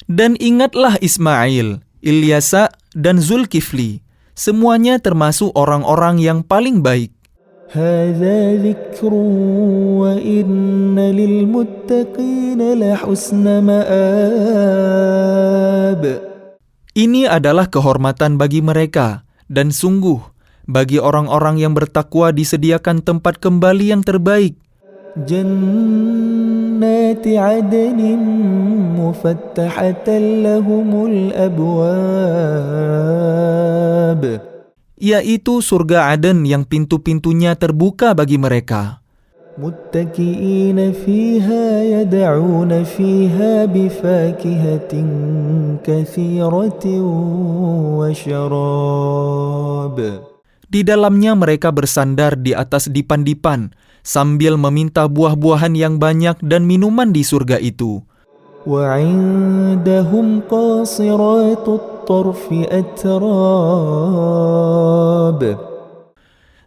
Dan ingatlah Ismail, Ilyasa, dan Zulkifli. Semuanya termasuk orang-orang yang paling baik. هذا ذكر وإن للمتقين لحسن مآب. Ini adalah kehormatan bagi mereka, dan sungguh, bagi orang-orang yang bertakwa disediakan tempat kembali yang terbaik. جنات عدن مفتحة لهم الأبواب. Yaitu surga Aden yang pintu-pintunya terbuka bagi mereka. متكئين فيها يدعون فيها بفاكهة كثيرة وشراب. Di dalamnya mereka bersandar di atas dipan-dipan sambil meminta buah-buahan yang banyak dan minuman di surga itu. وعندهم قاصرات الطرف أتراب.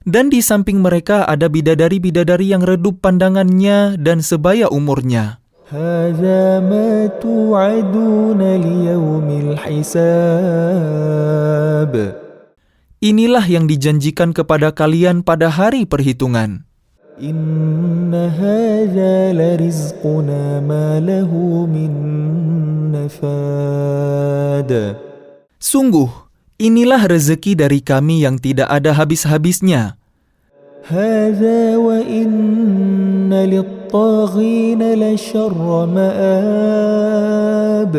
Dan di samping mereka ada bidadari-bidadari yang redup pandangannya dan sebaya umurnya. هذا ما توعدون ليوم الحساب. Inilah yang dijanjikan kepada kalian pada hari perhitungan. إن هذا لرزقنا ما له من نفاد. Sungguh, inilah rezeki dari kami yang tidak ada habis-habisnya. هذا وإن للطاغين لشر مآب.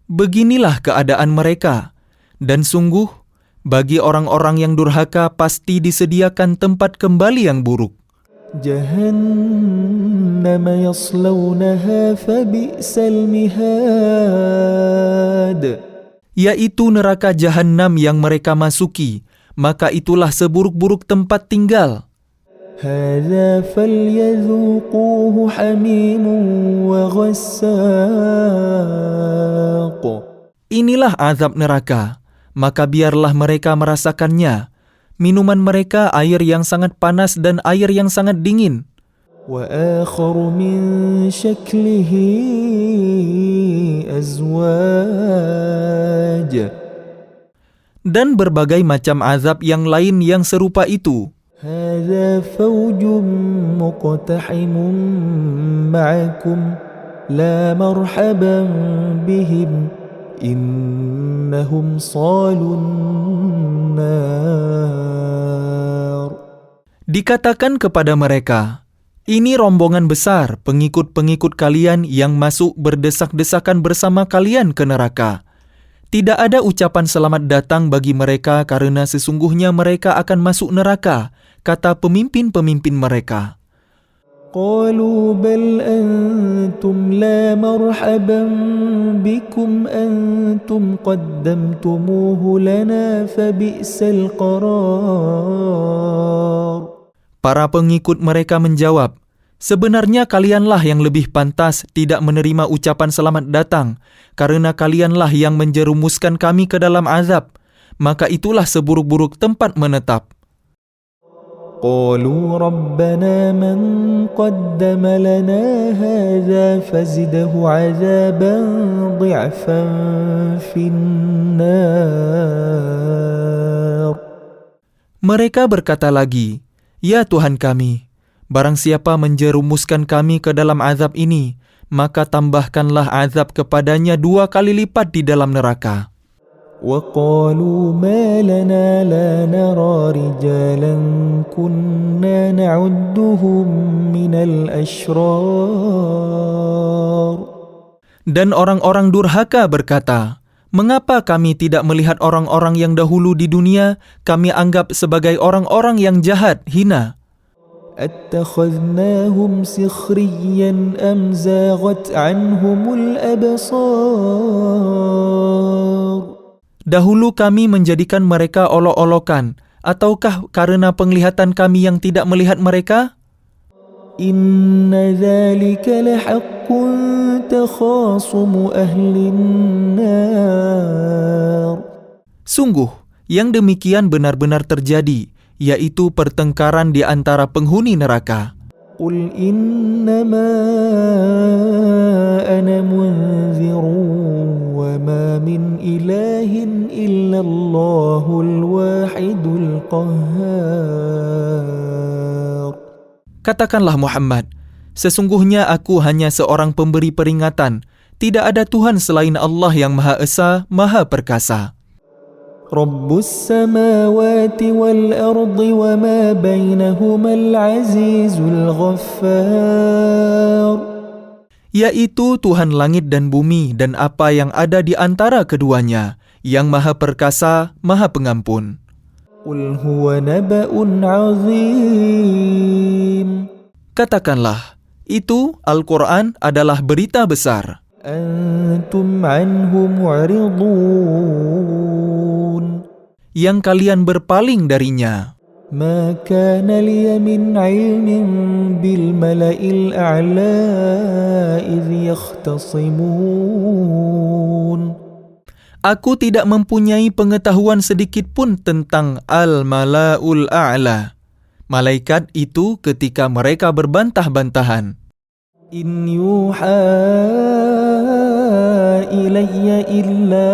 Beginilah keadaan mereka, dan sungguh, bagi orang-orang yang durhaka pasti disediakan tempat kembali yang buruk. جهنم يصلونها فبئس المهاد. Yaitu neraka Jahannam yang mereka masuki, maka itulah seburuk-buruk tempat tinggal. هذا فليذوقوه حميم وغساق. Inilah azab neraka, maka biarlah mereka merasakannya. Minuman mereka air yang sangat panas dan air yang sangat dingin. وآخر من شكله أزواج. Dan berbagai macam azab yang lain yang serupa itu. هذا فوج مقتحم معكم لا مرحبا بهم إنهم صالوا النار. Dikatakan kepada mereka, ini rombongan besar pengikut-pengikut kalian yang masuk berdesak-desakan bersama kalian ke neraka. Tidak ada ucapan selamat datang bagi mereka karena sesungguhnya mereka akan masuk neraka, kata pemimpin-pemimpin mereka. قالوا بل أنتم لا مرحبا بكم أنتم قدمتموه لنا فبئس القرار. Para pengikut mereka menjawab, sebenarnya kalianlah yang lebih pantas tidak menerima ucapan selamat datang, karena kalianlah yang menjerumuskan kami ke dalam azab, maka itulah seburuk-buruk tempat menetap. قالوا ربنا من قدم لنا هذا فزده عذابا ضعفا في النار. Mereka berkata lagi, ya Tuhan kami, barang siapa menjerumuskan kami ke dalam azab ini, maka tambahkanlah azab kepadanya 2 kali lipat di dalam neraka. وقالوا ما لنا لا نرى رجالا كنا نعدهم من الأشرار. Dan orang-orang durhaka berkata, mengapa kami tidak melihat orang-orang yang dahulu di dunia kami anggap sebagai orang-orang yang jahat, hina? أتخذناهم سخريا أم زاغت عنهم الأبصار. Dahulu kami menjadikan mereka olok-olokan, ataukah karena penglihatan kami yang tidak melihat mereka? إن ذلك لحق تخاصم أهل النار. Sungguh, yang demikian benar-benar terjadi, yaitu pertengkaran di antara penghuni neraka. قل إنما أنا منذر وما من إله إلا الله الواحد القهار. Katakanlah Muhammad, sesungguhnya aku hanya seorang pemberi peringatan. Tidak ada Tuhan selain Allah yang Maha Esa, Maha Perkasa. رب السماوات والأرض وما بينهما العزيز الغفار. Yaitu Tuhan langit dan bumi dan apa yang ada di antara keduanya, yang Maha Perkasa, Maha Pengampun. قل هو نبأ عظيم. Katakanlah, itu Al-Quran adalah berita besar. أنتم عنه معرضون. Yang kalian berpaling darinya. ما كان لي من علم بالملأ الأعلى إذ يختصمون. Aku tidak mempunyai pengetahuan sedikit pun tentang Al-Mala'ul A'la. Malaikat itu ketika mereka berbantah-bantahan. إن يوحى إلي إلا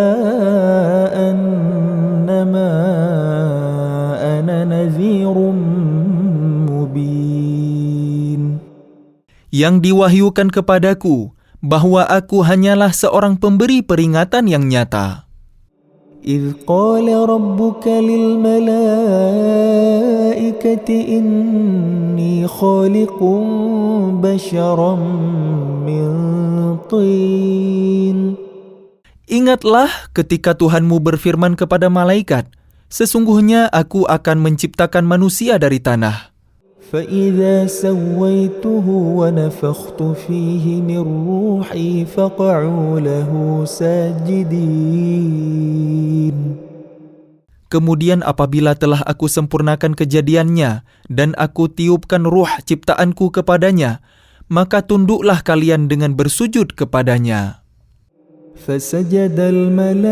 أنما أنا نذير مبين. Yang diwahyukan kepadaku bahwa aku hanyalah seorang pemberi peringatan yang nyata. إذ قال ربك للملائكة إني خالق بشرا من طين. Ingatlah ketika Tuhanmu berfirman kepada malaikat, sesungguhnya aku akan menciptakan manusia dari tanah. فإذا سويته ونفخت فيه من روحي فقعوا له ساجدين. Kemudian apabila telah aku sempurnakan kejadiannya dan aku tiupkan ruh ciptaanku kepadanya, maka tunduklah kalian dengan bersujud kepadanya. فسجد الملائكة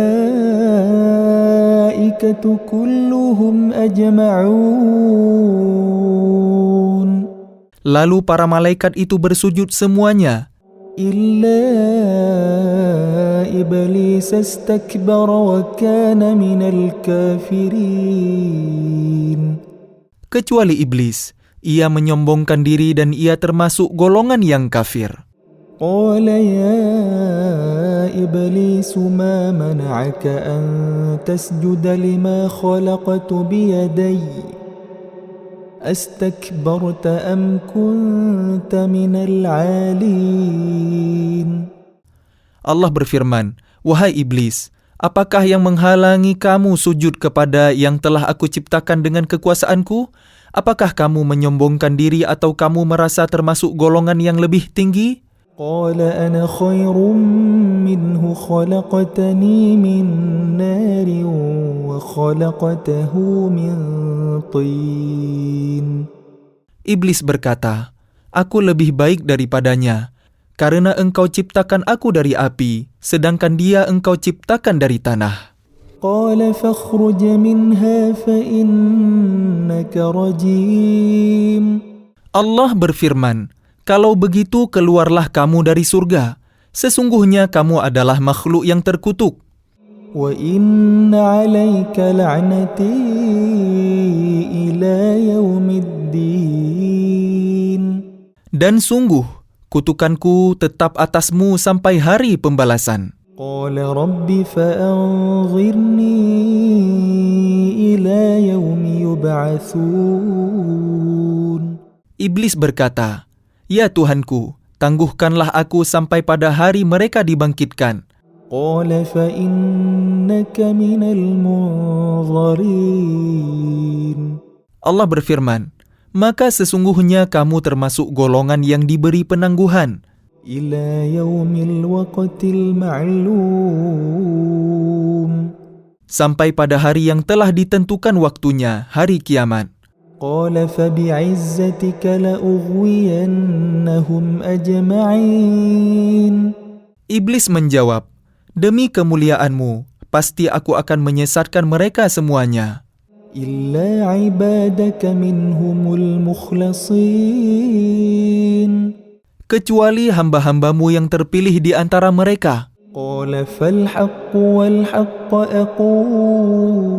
كلهم أجمعون. Lalu para malaikat itu bersujud semuanya, إلا إبليس استكبر وكان من الكافرين. kecuali iblis. Ia menyombongkan diri dan ia termasuk golongan yang kafir. قال يا إبليس ما منعك أن تسجد لما خلقت بيدي أستكبرت أم كنت من العالين. Allah berfirman, "Wahai iblis, apakah yang menghalangi kamu sujud kepada yang telah aku ciptakan dengan kekuasaanku? Apakah kamu menyombongkan diri atau kamu merasa termasuk golongan yang lebih tinggi?" قال أنا خير منه خلقتني من نار وخلقته من طين. Iblis berkata, "Aku lebih baik daripadanya, karena engkau ciptakan aku dari api, sedangkan dia engkau ciptakan dari tanah." قال فاخرج منها فإنك رجيم. Allah berfirman, "Kalau begitu keluarlah kamu dari surga. Sesungguhnya kamu adalah makhluk yang terkutuk. وإن عليك لعنتي إلى يوم الدين. Dan sungguh, kutukanku tetap atasmu sampai hari pembalasan." قال رب فأنظرني إلى يوم يبعثون. Iblis berkata, "Ya Tuhanku, tangguhkanlah aku sampai pada hari mereka dibangkitkan." قال فإنك من المنظرين. Allah berfirman, "Maka sesungguhnya kamu termasuk golongan yang diberi penangguhan إلى يوم الوقت المعلوم. sampai pada hari yang telah ditentukan waktunya, hari kiamat." قال فبعزتك لأغوينهم أجمعين. Iblis menjawab, "Demi kemuliaanmu, pasti aku akan menyesatkan mereka semuanya, إلا عبادك منهم المخلصين. kecuali hamba-hambamu yang terpilih di antara mereka." قال فالحق والحق أقول.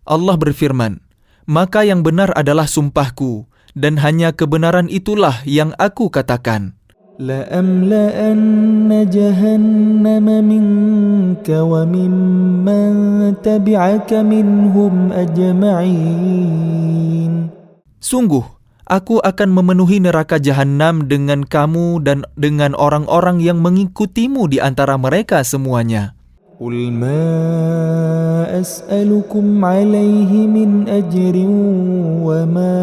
Allah berfirman, "Maka yang benar adalah sumpahku, dan hanya kebenaran itulah yang aku katakan. لأملأن جهنم منك وممن تبعك منهم أجمعين. Sungguh, aku akan memenuhi neraka jahanam dengan kamu dan dengan orang-orang yang mengikutimu di antara mereka semuanya. قل ما أسألكم عليه من أجر وما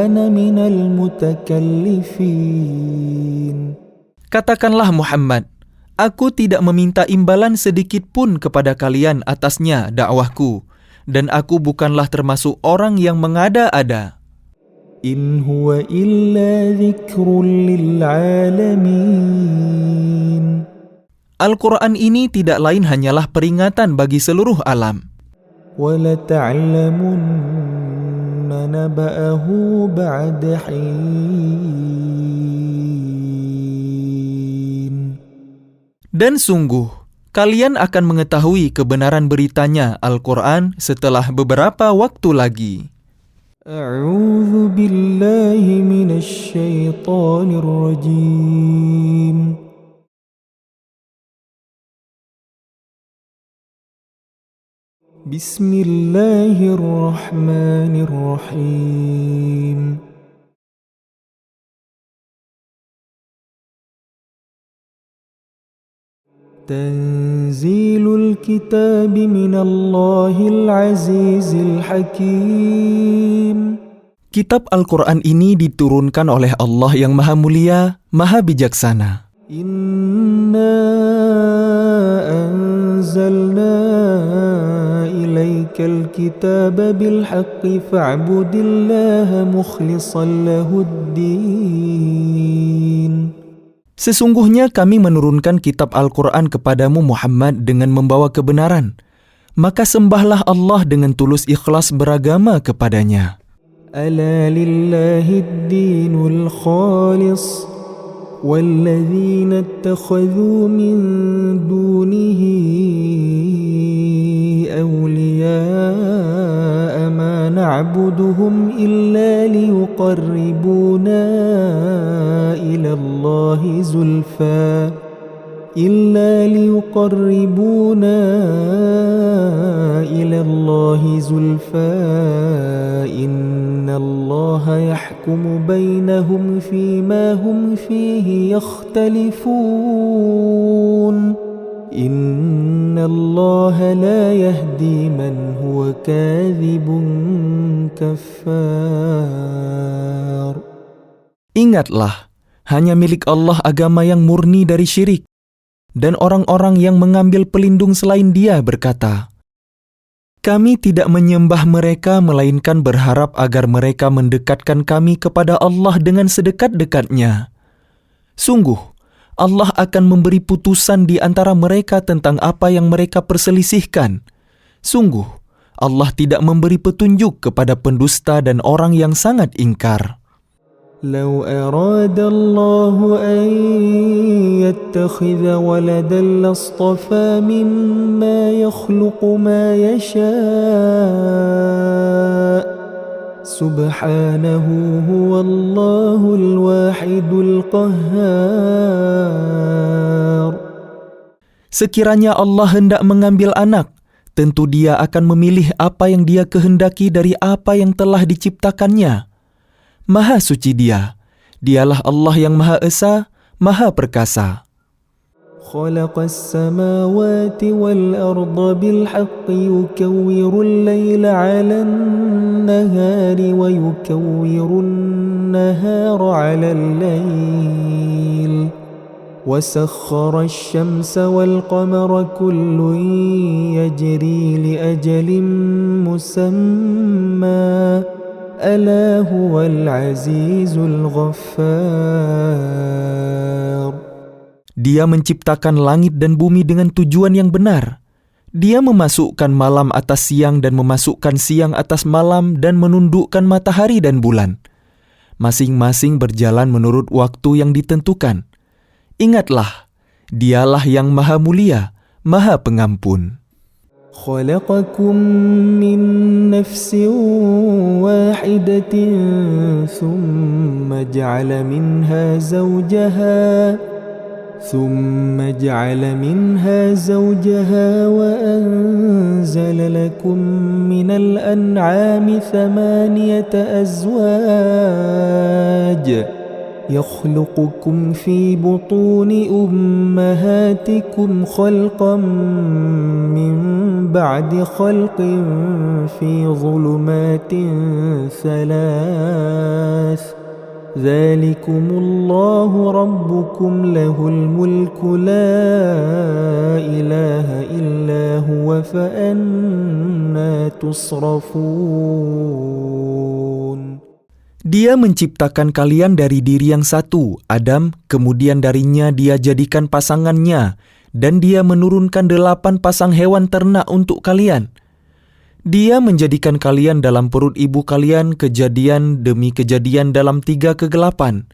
أنا من المتكلفين. Katakanlah Muhammad, aku tidak meminta imbalan sedikit pun kepada kalian atasnya dakwahku, dan aku bukanlah termasuk orang yang mengada-ada. إن هو إلا ذكر للعالمين. Al-Quran ini tidak lain hanyalah peringatan bagi seluruh alam. وَلَتَعْلَمُنَّ نَبَأَهُ بَعْدَ حِينٍ. Dan sungguh, kalian akan mengetahui kebenaran beritanya Al-Quran setelah beberapa waktu lagi. أعوذ بالله من الشيطان الرجيم. بسم الله الرحمن الرحيم. تنزيل الكتاب من الله العزيز الحكيم. Kitab Al-Quran ini diturunkan oleh Allah yang Maha Mulia, Maha Bijaksana. Inna anzalna ilaikal kitaba bilhaqqi fa'budillaha mukhlishan lahuddin. Sesungguhnya kami menurunkan kitab Al-Quran kepadamu Muhammad dengan membawa kebenaran. Maka sembahlah Allah dengan tulus ikhlas beragama kepadanya. Ala lillahid dinul khalis walladzina ittakhadhu min dunihi awliya'a ma na'buduhum illa liyuqarribuna ila Allahi zulfa innallaha yahkumu bainahum fima hum fihi yakhtalifun innallaha la yahdi man huwa kadhibun kaffar. Ingatlah, hanya milik Allah agama yang murni dari syirik. Dan orang-orang yang mengambil pelindung selain Dia berkata, kami tidak menyembah mereka melainkan berharap agar mereka mendekatkan kami kepada Allah dengan sedekat-dekatnya. Sungguh, Allah akan memberi putusan di antara mereka tentang apa yang mereka perselisihkan. Sungguh, Allah tidak memberi petunjuk kepada pendusta dan orang yang sangat ingkar. لو أراد الله أن يتخذ ولدا لاصطفى مما يخلق ما يشاء سبحانه هو الله الواحد القهار. Sekiranya Allah hendak mengambil anak, tentu Dia akan memilih apa yang Dia kehendaki dari apa yang telah diciptakannya. Maha suci Dia. Dialah Allah yang Maha Esa, Maha Perkasa. خلق السماوات والأرض بالحق يكور الليل على النهار ويكور النهار على الليل وسخر الشمس والقمر كل يجري لأجل مسمى ألا هو العزيز الغفار. Dia menciptakan langit dan bumi dengan tujuan yang benar. Dia memasukkan malam atas siang dan memasukkan siang atas malam dan menundukkan matahari dan bulan. Masing-masing berjalan menurut waktu yang ditentukan. Ingatlah, Dialah yang Maha Mulia, Maha Pengampun. خلقكم من نفس واحدة ثم جعل منها زوجها وأنزل لكم من الأنعام 8 أزواج يخلقكم في بطون أمهاتكم خلقا من بعد خلق في ظلمات 3 ذلكم الله ربكم له الملك لا إله إلا هو فأنى تصرفون. Dia menciptakan kalian dari diri yang satu, Adam, kemudian darinya dia jadikan pasangannya, dan dia menurunkan 8 pasang hewan ternak untuk kalian. Dia menjadikan kalian dalam perut ibu kalian kejadian demi kejadian dalam 3 kegelapan.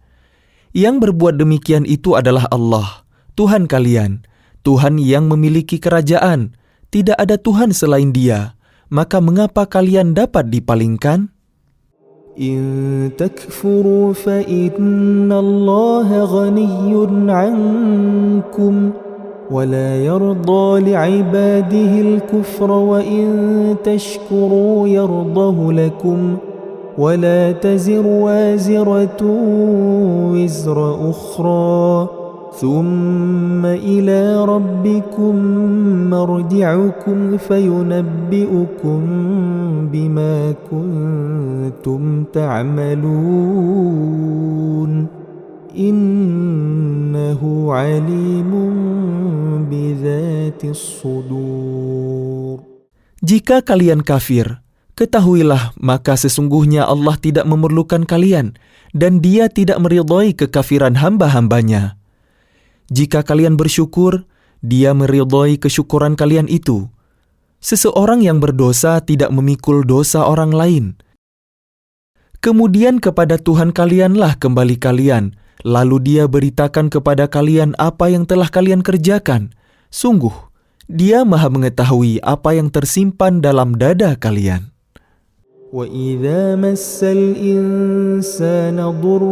Yang berbuat demikian itu adalah Allah, Tuhan kalian, Tuhan yang memiliki kerajaan. Tidak ada Tuhan selain Dia. Maka mengapa kalian dapat dipalingkan? إن تكفروا فإن الله غني عنكم ولا يرضى لعباده الكفر وإن تشكروا يرضه لكم ولا تزر وازرة وزر أخرى ثم إلى ربكم مرجعكم فينبئكم بما كنتم تعملون إنه عليم بذات الصدور. Jika kalian kafir, ketahuilah maka sesungguhnya Allah tidak memerlukan kalian dan Dia tidak meridhai kekafiran hamba-hambanya. Jika kalian bersyukur, Dia meridhai kesyukuran kalian itu. Seseorang yang berdosa tidak memikul dosa orang lain. Kemudian kepada Tuhan kalianlah kembali kalian, lalu Dia beritakan kepada kalian apa yang telah kalian kerjakan. Sungguh, Dia Maha mengetahui apa yang tersimpan dalam dada kalian. وَإِذَا مَسَّ الْإِنسَانَ ضُرٌّ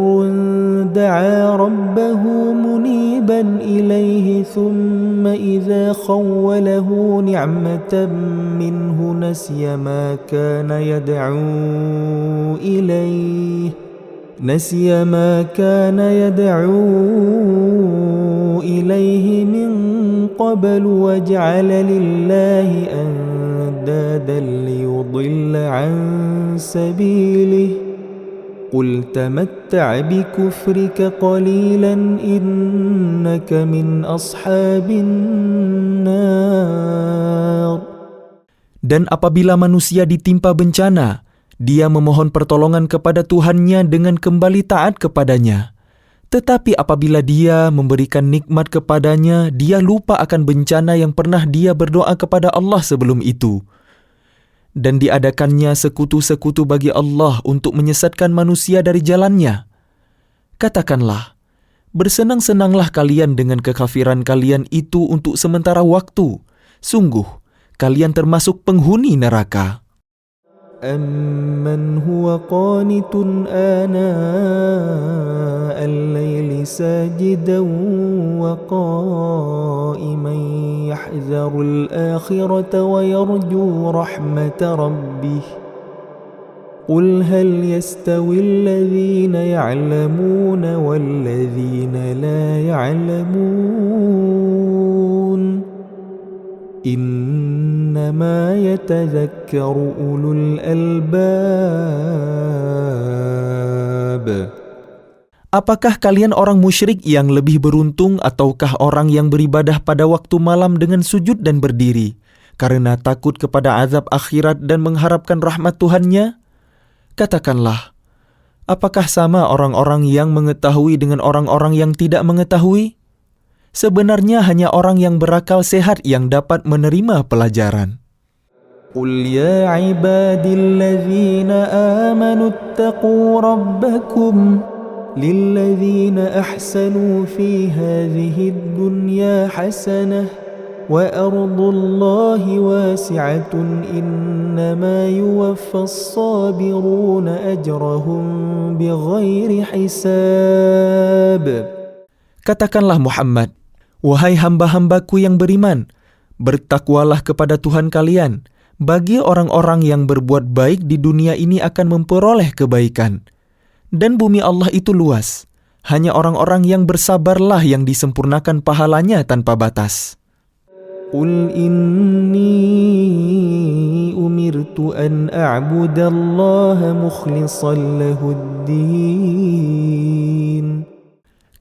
دَعَا رَبَّهُ مُنِيبًا إِلَيْهِ ثُمَّ إِذَا خَوَّلَهُ نِعْمَةً مِّنْهُ نَسِيَ مَا كَانَ يَدْعُو إِلَيْهِ مِنْ قَبْلُ وَجَعَلَ لِلَّهِ أَنْدَادًا لِيُضِلَّ عَنْ سَبِيلِهِ قُلْ تَمَتَّعْ بِكُفْرِكَ قَلِيلًا إِنَّكَ مِنْ أَصْحَابِ النَّارِ. Dan apabila manusia ditimpa bencana, dia memohon pertolongan kepada Tuhannya dengan kembali taat kepadanya. Tetapi apabila dia memberikan nikmat kepadanya, dia lupa akan bencana yang pernah dia berdoa kepada Allah sebelum itu. Dan diadakannya sekutu-sekutu bagi Allah untuk menyesatkan manusia dari jalannya. Katakanlah, bersenang-senanglah kalian dengan kekafiran kalian itu untuk sementara waktu. Sungguh, kalian termasuk penghuni neraka. أَمَّنْ هُوَ قَانِتٌ آنَاءَ اللَّيْلِ سَاجِدًا وَقَائِمًا يَحْذَرُ الْآخِرَةَ وَيَرْجُو رَحْمَةَ رَبِّهِ قُلْ هَلْ يَسْتَوِي الَّذِينَ يَعْلَمُونَ وَالَّذِينَ لَا يَعْلَمُونَ إِنَّمَا يَتَذَكَّرُ أُولُو الْأَلْبَابِ. Apakah kalian orang musyrik yang lebih beruntung ataukah orang yang beribadah pada waktu malam dengan sujud dan berdiri karena takut kepada azab akhirat dan mengharapkan rahmat Tuhannya? Katakanlah, apakah sama orang-orang yang mengetahui dengan orang-orang yang tidak mengetahui? Sebenarnya hanya orang yang berakal sehat yang dapat menerima pelajaran. قُلْ يَا عِبَادِي الَّذِينَ آمَنُوا اتَّقُوا رَبَّكُمْ لِلَّذِينَ أَحْسَنُوا فِي هَذِهِ الدُّنْيَا حَسَنَةٌ وأرض الله واسعة إنما يوفى الصابرون أجرهم بغير حساب. Katakanlah Muhammad, wahai hamba-hambaku yang beriman, bertakwalah kepada Tuhan kalian. Bagi orang-orang yang berbuat baik di dunia ini akan memperoleh kebaikan. Dan bumi Allah itu luas. Hanya orang-orang yang bersabarlah yang disempurnakan pahalanya tanpa batas. قل إني أمرت أن أعبد الله مخلصا له الدين.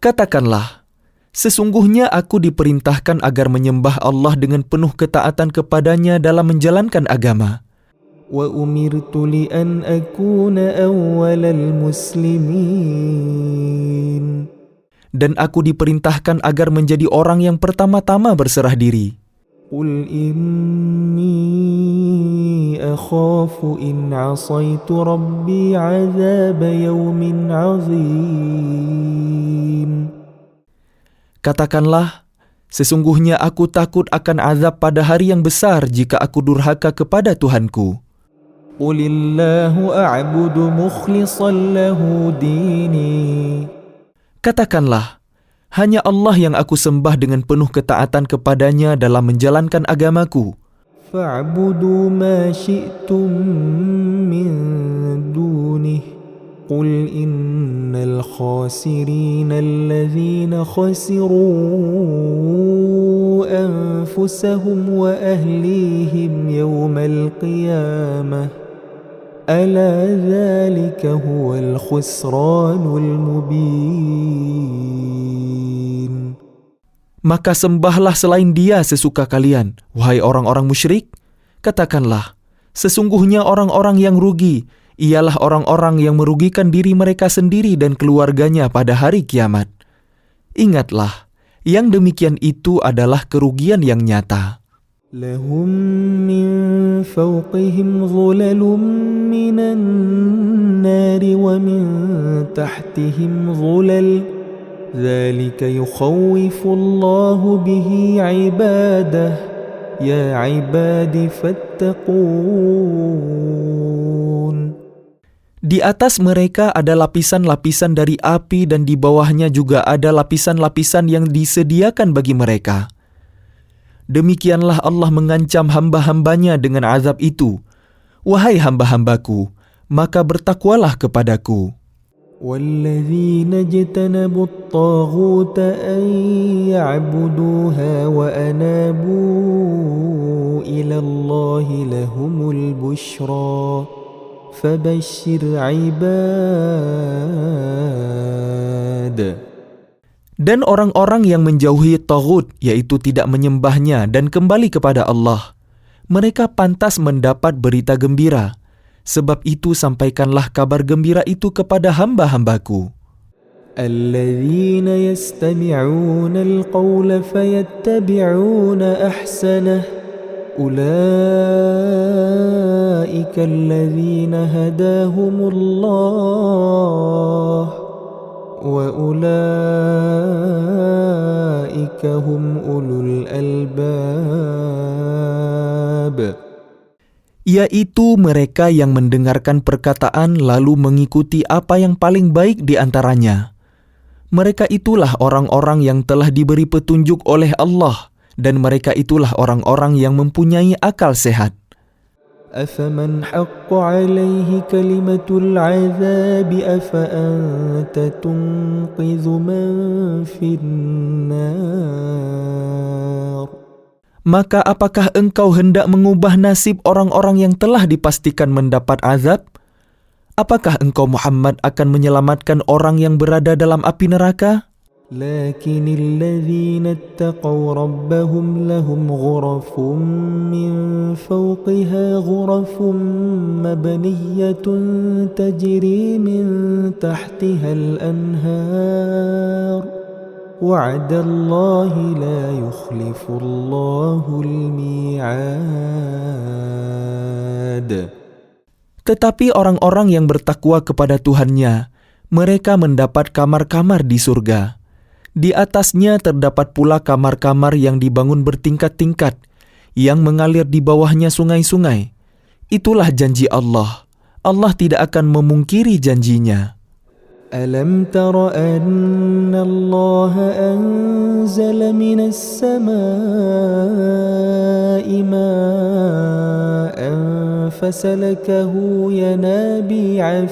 Katakanlah, sesungguhnya aku diperintahkan agar menyembah Allah dengan penuh ketaatan kepadanya dalam menjalankan agama. وأمرت لأن أكون أول المسلمين. Dan aku diperintahkan agar menjadi orang yang pertama-tama berserah diri. قل إني أخاف إن عصيت ربي عذاب يوم عظيم. Katakanlah, sesungguhnya aku takut akan azab pada hari yang besar jika aku durhaka kepada Tuhanku. قل الله أعبد مخلصا له ديني. Katakanlah, hanya Allah yang aku sembah dengan penuh ketaatan kepadanya dalam menjalankan agamaku. فاعبدوا ما شئتم من دونه قل إن الخاسرين الذين خسروا أنفسهم وأهليهم يوم القيامة ألا ذلك هو الخسران المبين. Maka sembahlah selain Dia sesuka kalian, wahai orang-orang musyrik. Katakanlah, sesungguhnya orang-orang yang rugi ialah orang-orang yang merugikan diri mereka sendiri dan keluarganya pada hari kiamat. Ingatlah, yang demikian itu adalah kerugian yang nyata. لهم من فوقهم ظلل من النار ومن تحتهم ظلل ذلك يخوف الله به عباده يا عباد فاتقون. Di atas mereka ada lapisan-lapisan dari api dan di bawahnya juga ada lapisan-lapisan yang disediakan bagi mereka. Demikianlah Allah mengancam hamba-hambanya dengan azab itu. Wahai hamba-hambaku, maka bertakwalah kepadaku. وَالَّذِينَ اجْتَنَبُوا الطَّاغُوتَ أَن يَعْبُدُوهَا وَأَنَابُوا إِلَى اللَّهِ لَهُمُ الْبُشْرَى فَبَشِّرْ عِبَادِ. Dan orang-orang yang menjauhi taghut, yaitu tidak menyembahnya dan kembali kepada Allah, mereka pantas mendapat berita gembira. Sebab itu sampaikanlah kabar gembira itu kepada hamba-hambaku. الَّذِينَ يَسْتَمِعُونَ الْقَوْلَ فَيَتَّبِعُونَ أَحْسَنَهُ أُولَئِكَ الَّذِينَ هَدَاهُمُ اللَّهُ وَأُولَئِكَ هُمْ أُولُو الْأَلْبَابِ. Yaitu mereka yang mendengarkan perkataan lalu mengikuti apa yang paling baik di antaranya. Mereka itulah orang-orang yang telah diberi petunjuk oleh Allah, dan mereka itulah orang-orang yang mempunyai akal sehat. أَفَمَنْ حَقَّ عَلَيْهِ كَلِمَةُ الْعَذَابِ أَفَأَنْتَ تُنْقِذُ مَنْ فِي النَّارِ. Maka apakah engkau hendak mengubah nasib orang-orang yang telah dipastikan mendapat azab? Apakah engkau Muhammad akan menyelamatkan orang yang berada dalam api neraka? لكن الذين اتقوا ربهم لهم غرف من فوقها غرف مبنية تجري من تحتها الأنهار وعد الله لا يخلف الله الميعاد. Tetapi orang-orang yang bertakwa kepada Tuhannya, mereka mendapat kamar-kamar di surga. Di atasnya terdapat pula kamar-kamar yang dibangun bertingkat-tingkat, yang mengalir di bawahnya sungai-sungai. Itulah janji Allah. Allah tidak akan memungkiri janjinya. ألم تر أن الله أنزل من السماء ماء فسلكه ينابيع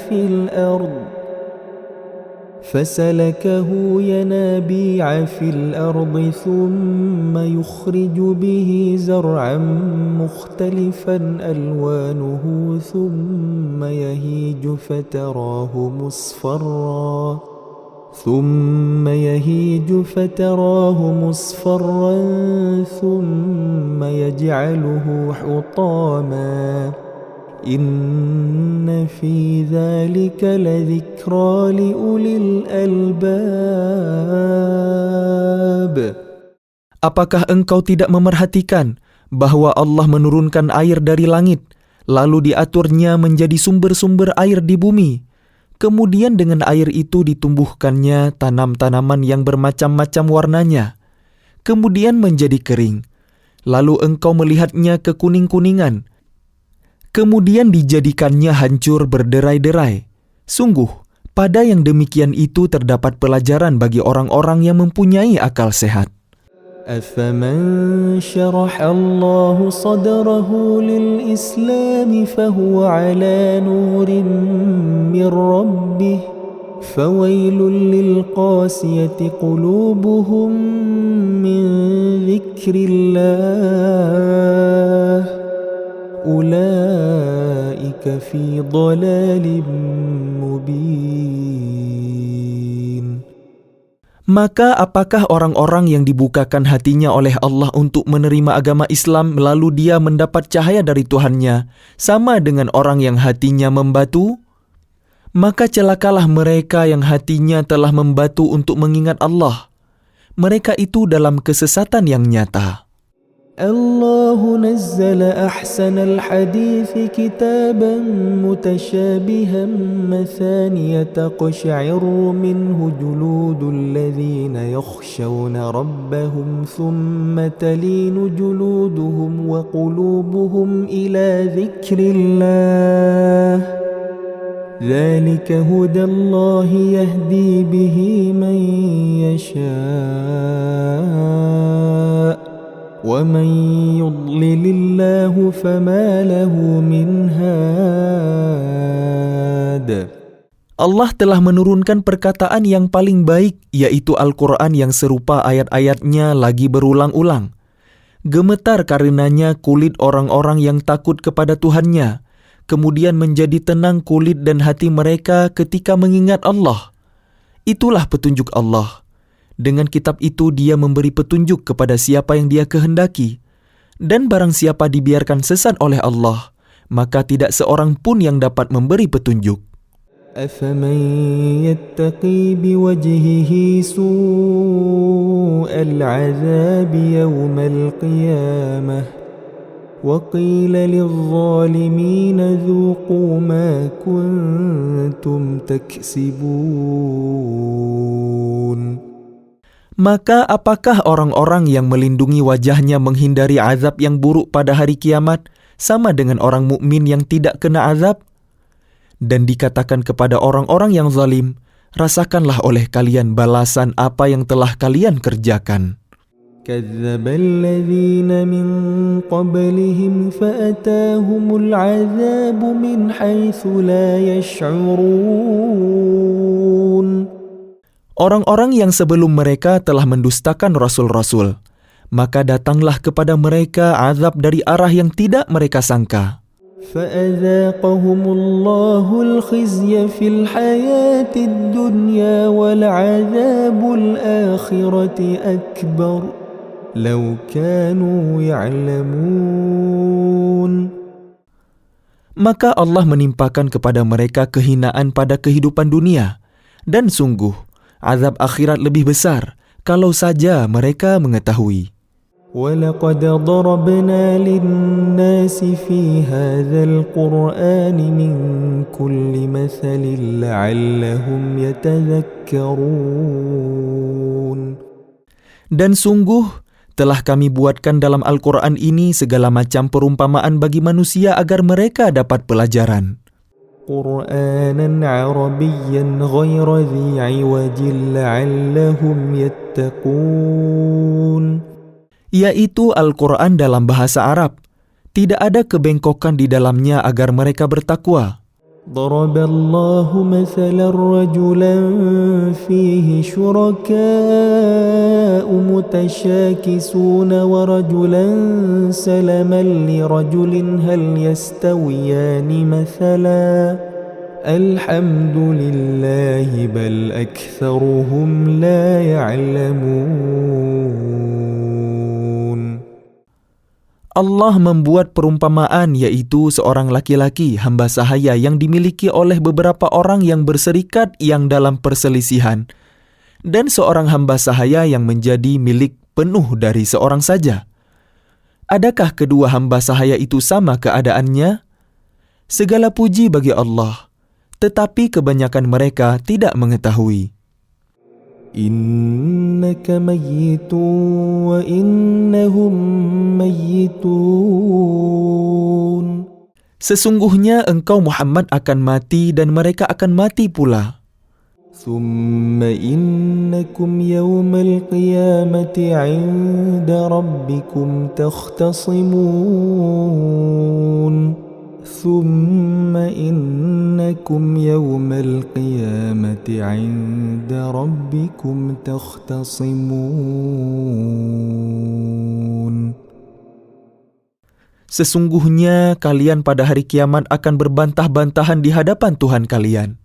في الأرض ثم يخرج به زرعا مختلفا ألوانه ثم يهيج فتراه مصفرا ثم يجعله حطاما إن في ذلك لذكرى لأولي الألباب. Apakah engkau tidak memerhatikan bahwa Allah menurunkan air dari langit, lalu diaturnya menjadi sumber-sumber air di bumi? Kemudian dengan air itu ditumbuhkannya tanam-tanaman yang bermacam-macam warnanya, kemudian menjadi kering. Lalu engkau melihatnya kekuning-kuningan, kemudian dijadikannya hancur berderai-derai. Sungguh, pada yang demikian itu terdapat pelajaran bagi orang-orang yang mempunyai akal sehat. أفمن شرح الله صدره للإسلام فهو على نور من ربه فويل للقاسية قلوبهم من ذكر الله أولئك في ضلال مبين. Maka apakah orang-orang yang dibukakan hatinya oleh Allah untuk menerima agama Islam lalu dia mendapat cahaya dari Tuhannya sama dengan orang yang hatinya membatu? Maka celakalah mereka yang hatinya telah membatu untuk mengingat Allah. Mereka itu dalam kesesatan yang nyata. الله نزل أحسن الحديث كتابا متشابها مثانية تقشعر منه جلود الذين يخشون ربهم ثم تلين جلودهم وقلوبهم إلى ذكر الله ذلك هدى الله يهدي به من يشاء وَمَنْ يُضْلِلِ اللَّهُ فَمَا لَهُ مِنْ هَادٍ. Allah telah menurunkan perkataan yang paling baik, yaitu Al-Quran yang serupa ayat-ayatnya lagi berulang-ulang. Gemetar karenanya kulit orang-orang yang takut kepada Tuhannya, kemudian menjadi tenang kulit dan hati mereka ketika mengingat Allah. Itulah petunjuk Allah. Dengan kitab itu dia memberi petunjuk kepada siapa yang dia kehendaki. Dan barang siapa dibiarkan sesat oleh Allah, maka tidak seorang pun yang dapat memberi petunjuk. أَفَمَنْ يَتَّقِي بِوَجْهِهِ سُوءَ الْعَذَابِ يَوْمَ الْقِيَامَةِ وَقِيلَ لِلظَّالِمِينَ ذُوقُوا مَا كُنْتُمْ تَكْسِبُونَ. Maka apakah orang-orang yang melindungi wajahnya menghindari azab yang buruk pada hari kiamat sama dengan orang mukmin yang tidak kena azab? Dan dikatakan kepada orang-orang yang zalim, rasakanlah oleh kalian balasan apa yang telah kalian kerjakan. كَذَّبَ الَّذِينَ مِنْ قَبْلِهِمْ فَأَتَاهُمُ الْعَذَابُ مِنْ حَيْثُ لَا يَشْعُرُونَ. Orang-orang yang sebelum mereka telah mendustakan rasul-rasul, maka datanglah kepada mereka azab dari arah yang tidak mereka sangka. فَأَذَاقَهُمُ اللَّهُ الْخِزْيَ فِي الْحَيَاةِ الدُّنْيَا وَلَعَذَابُ الْآخِرَةِ أَكْبَرُ لَوْ كَانُوا يَعْلَمُونَ. Maka Allah menimpakan kepada mereka kehinaan pada kehidupan dunia, dan sungguh azab akhirat lebih besar kalau saja mereka mengetahui. وَلَقَدْ ضَرَبْنَا لِلنَّاسِ فِي هَذَا الْقُرْآنِ مِنْ كُلِّ مَثَلٍ لَعَلَّهُمْ يَتَذَكَّرُونَ. Dan sungguh, telah kami buatkan dalam Al-Quran ini segala macam perumpamaan bagi manusia agar mereka dapat pelajaran. قرآنا عربيا غير ذي عوج لعلهم يتقون. Yaitu Al-Quran dalam bahasa Arab. Tidak ada kebengkokan di dalamnya agar mereka bertakwa. ضرب الله مثلا رجلا فيه شركاء متشاكسون ورجلا سلما لرجل هل يستويان مثلا الحمد لله بل أكثرهم لا يعلمون. Allah membuat perumpamaan, yaitu seorang laki-laki hamba sahaya yang dimiliki oleh beberapa orang yang berserikat yang dalam perselisihan, dan seorang hamba sahaya yang menjadi milik penuh dari seorang saja. Adakah kedua hamba sahaya itu sama keadaannya? Segala puji bagi Allah, tetapi kebanyakan mereka tidak mengetahui. إنك ميت وإنهم ميتون. Sesungguhnya engkau Muhammad akan mati dan mereka akan mati pula. ثم إنكم يوم القيامة عند ربكم تختصمون. ثم إنكم يوم القيامة عند ربكم تختصمون. Sesungguhnya kalian pada hari kiamat akan berbantah-bantahan di hadapan Tuhan kalian.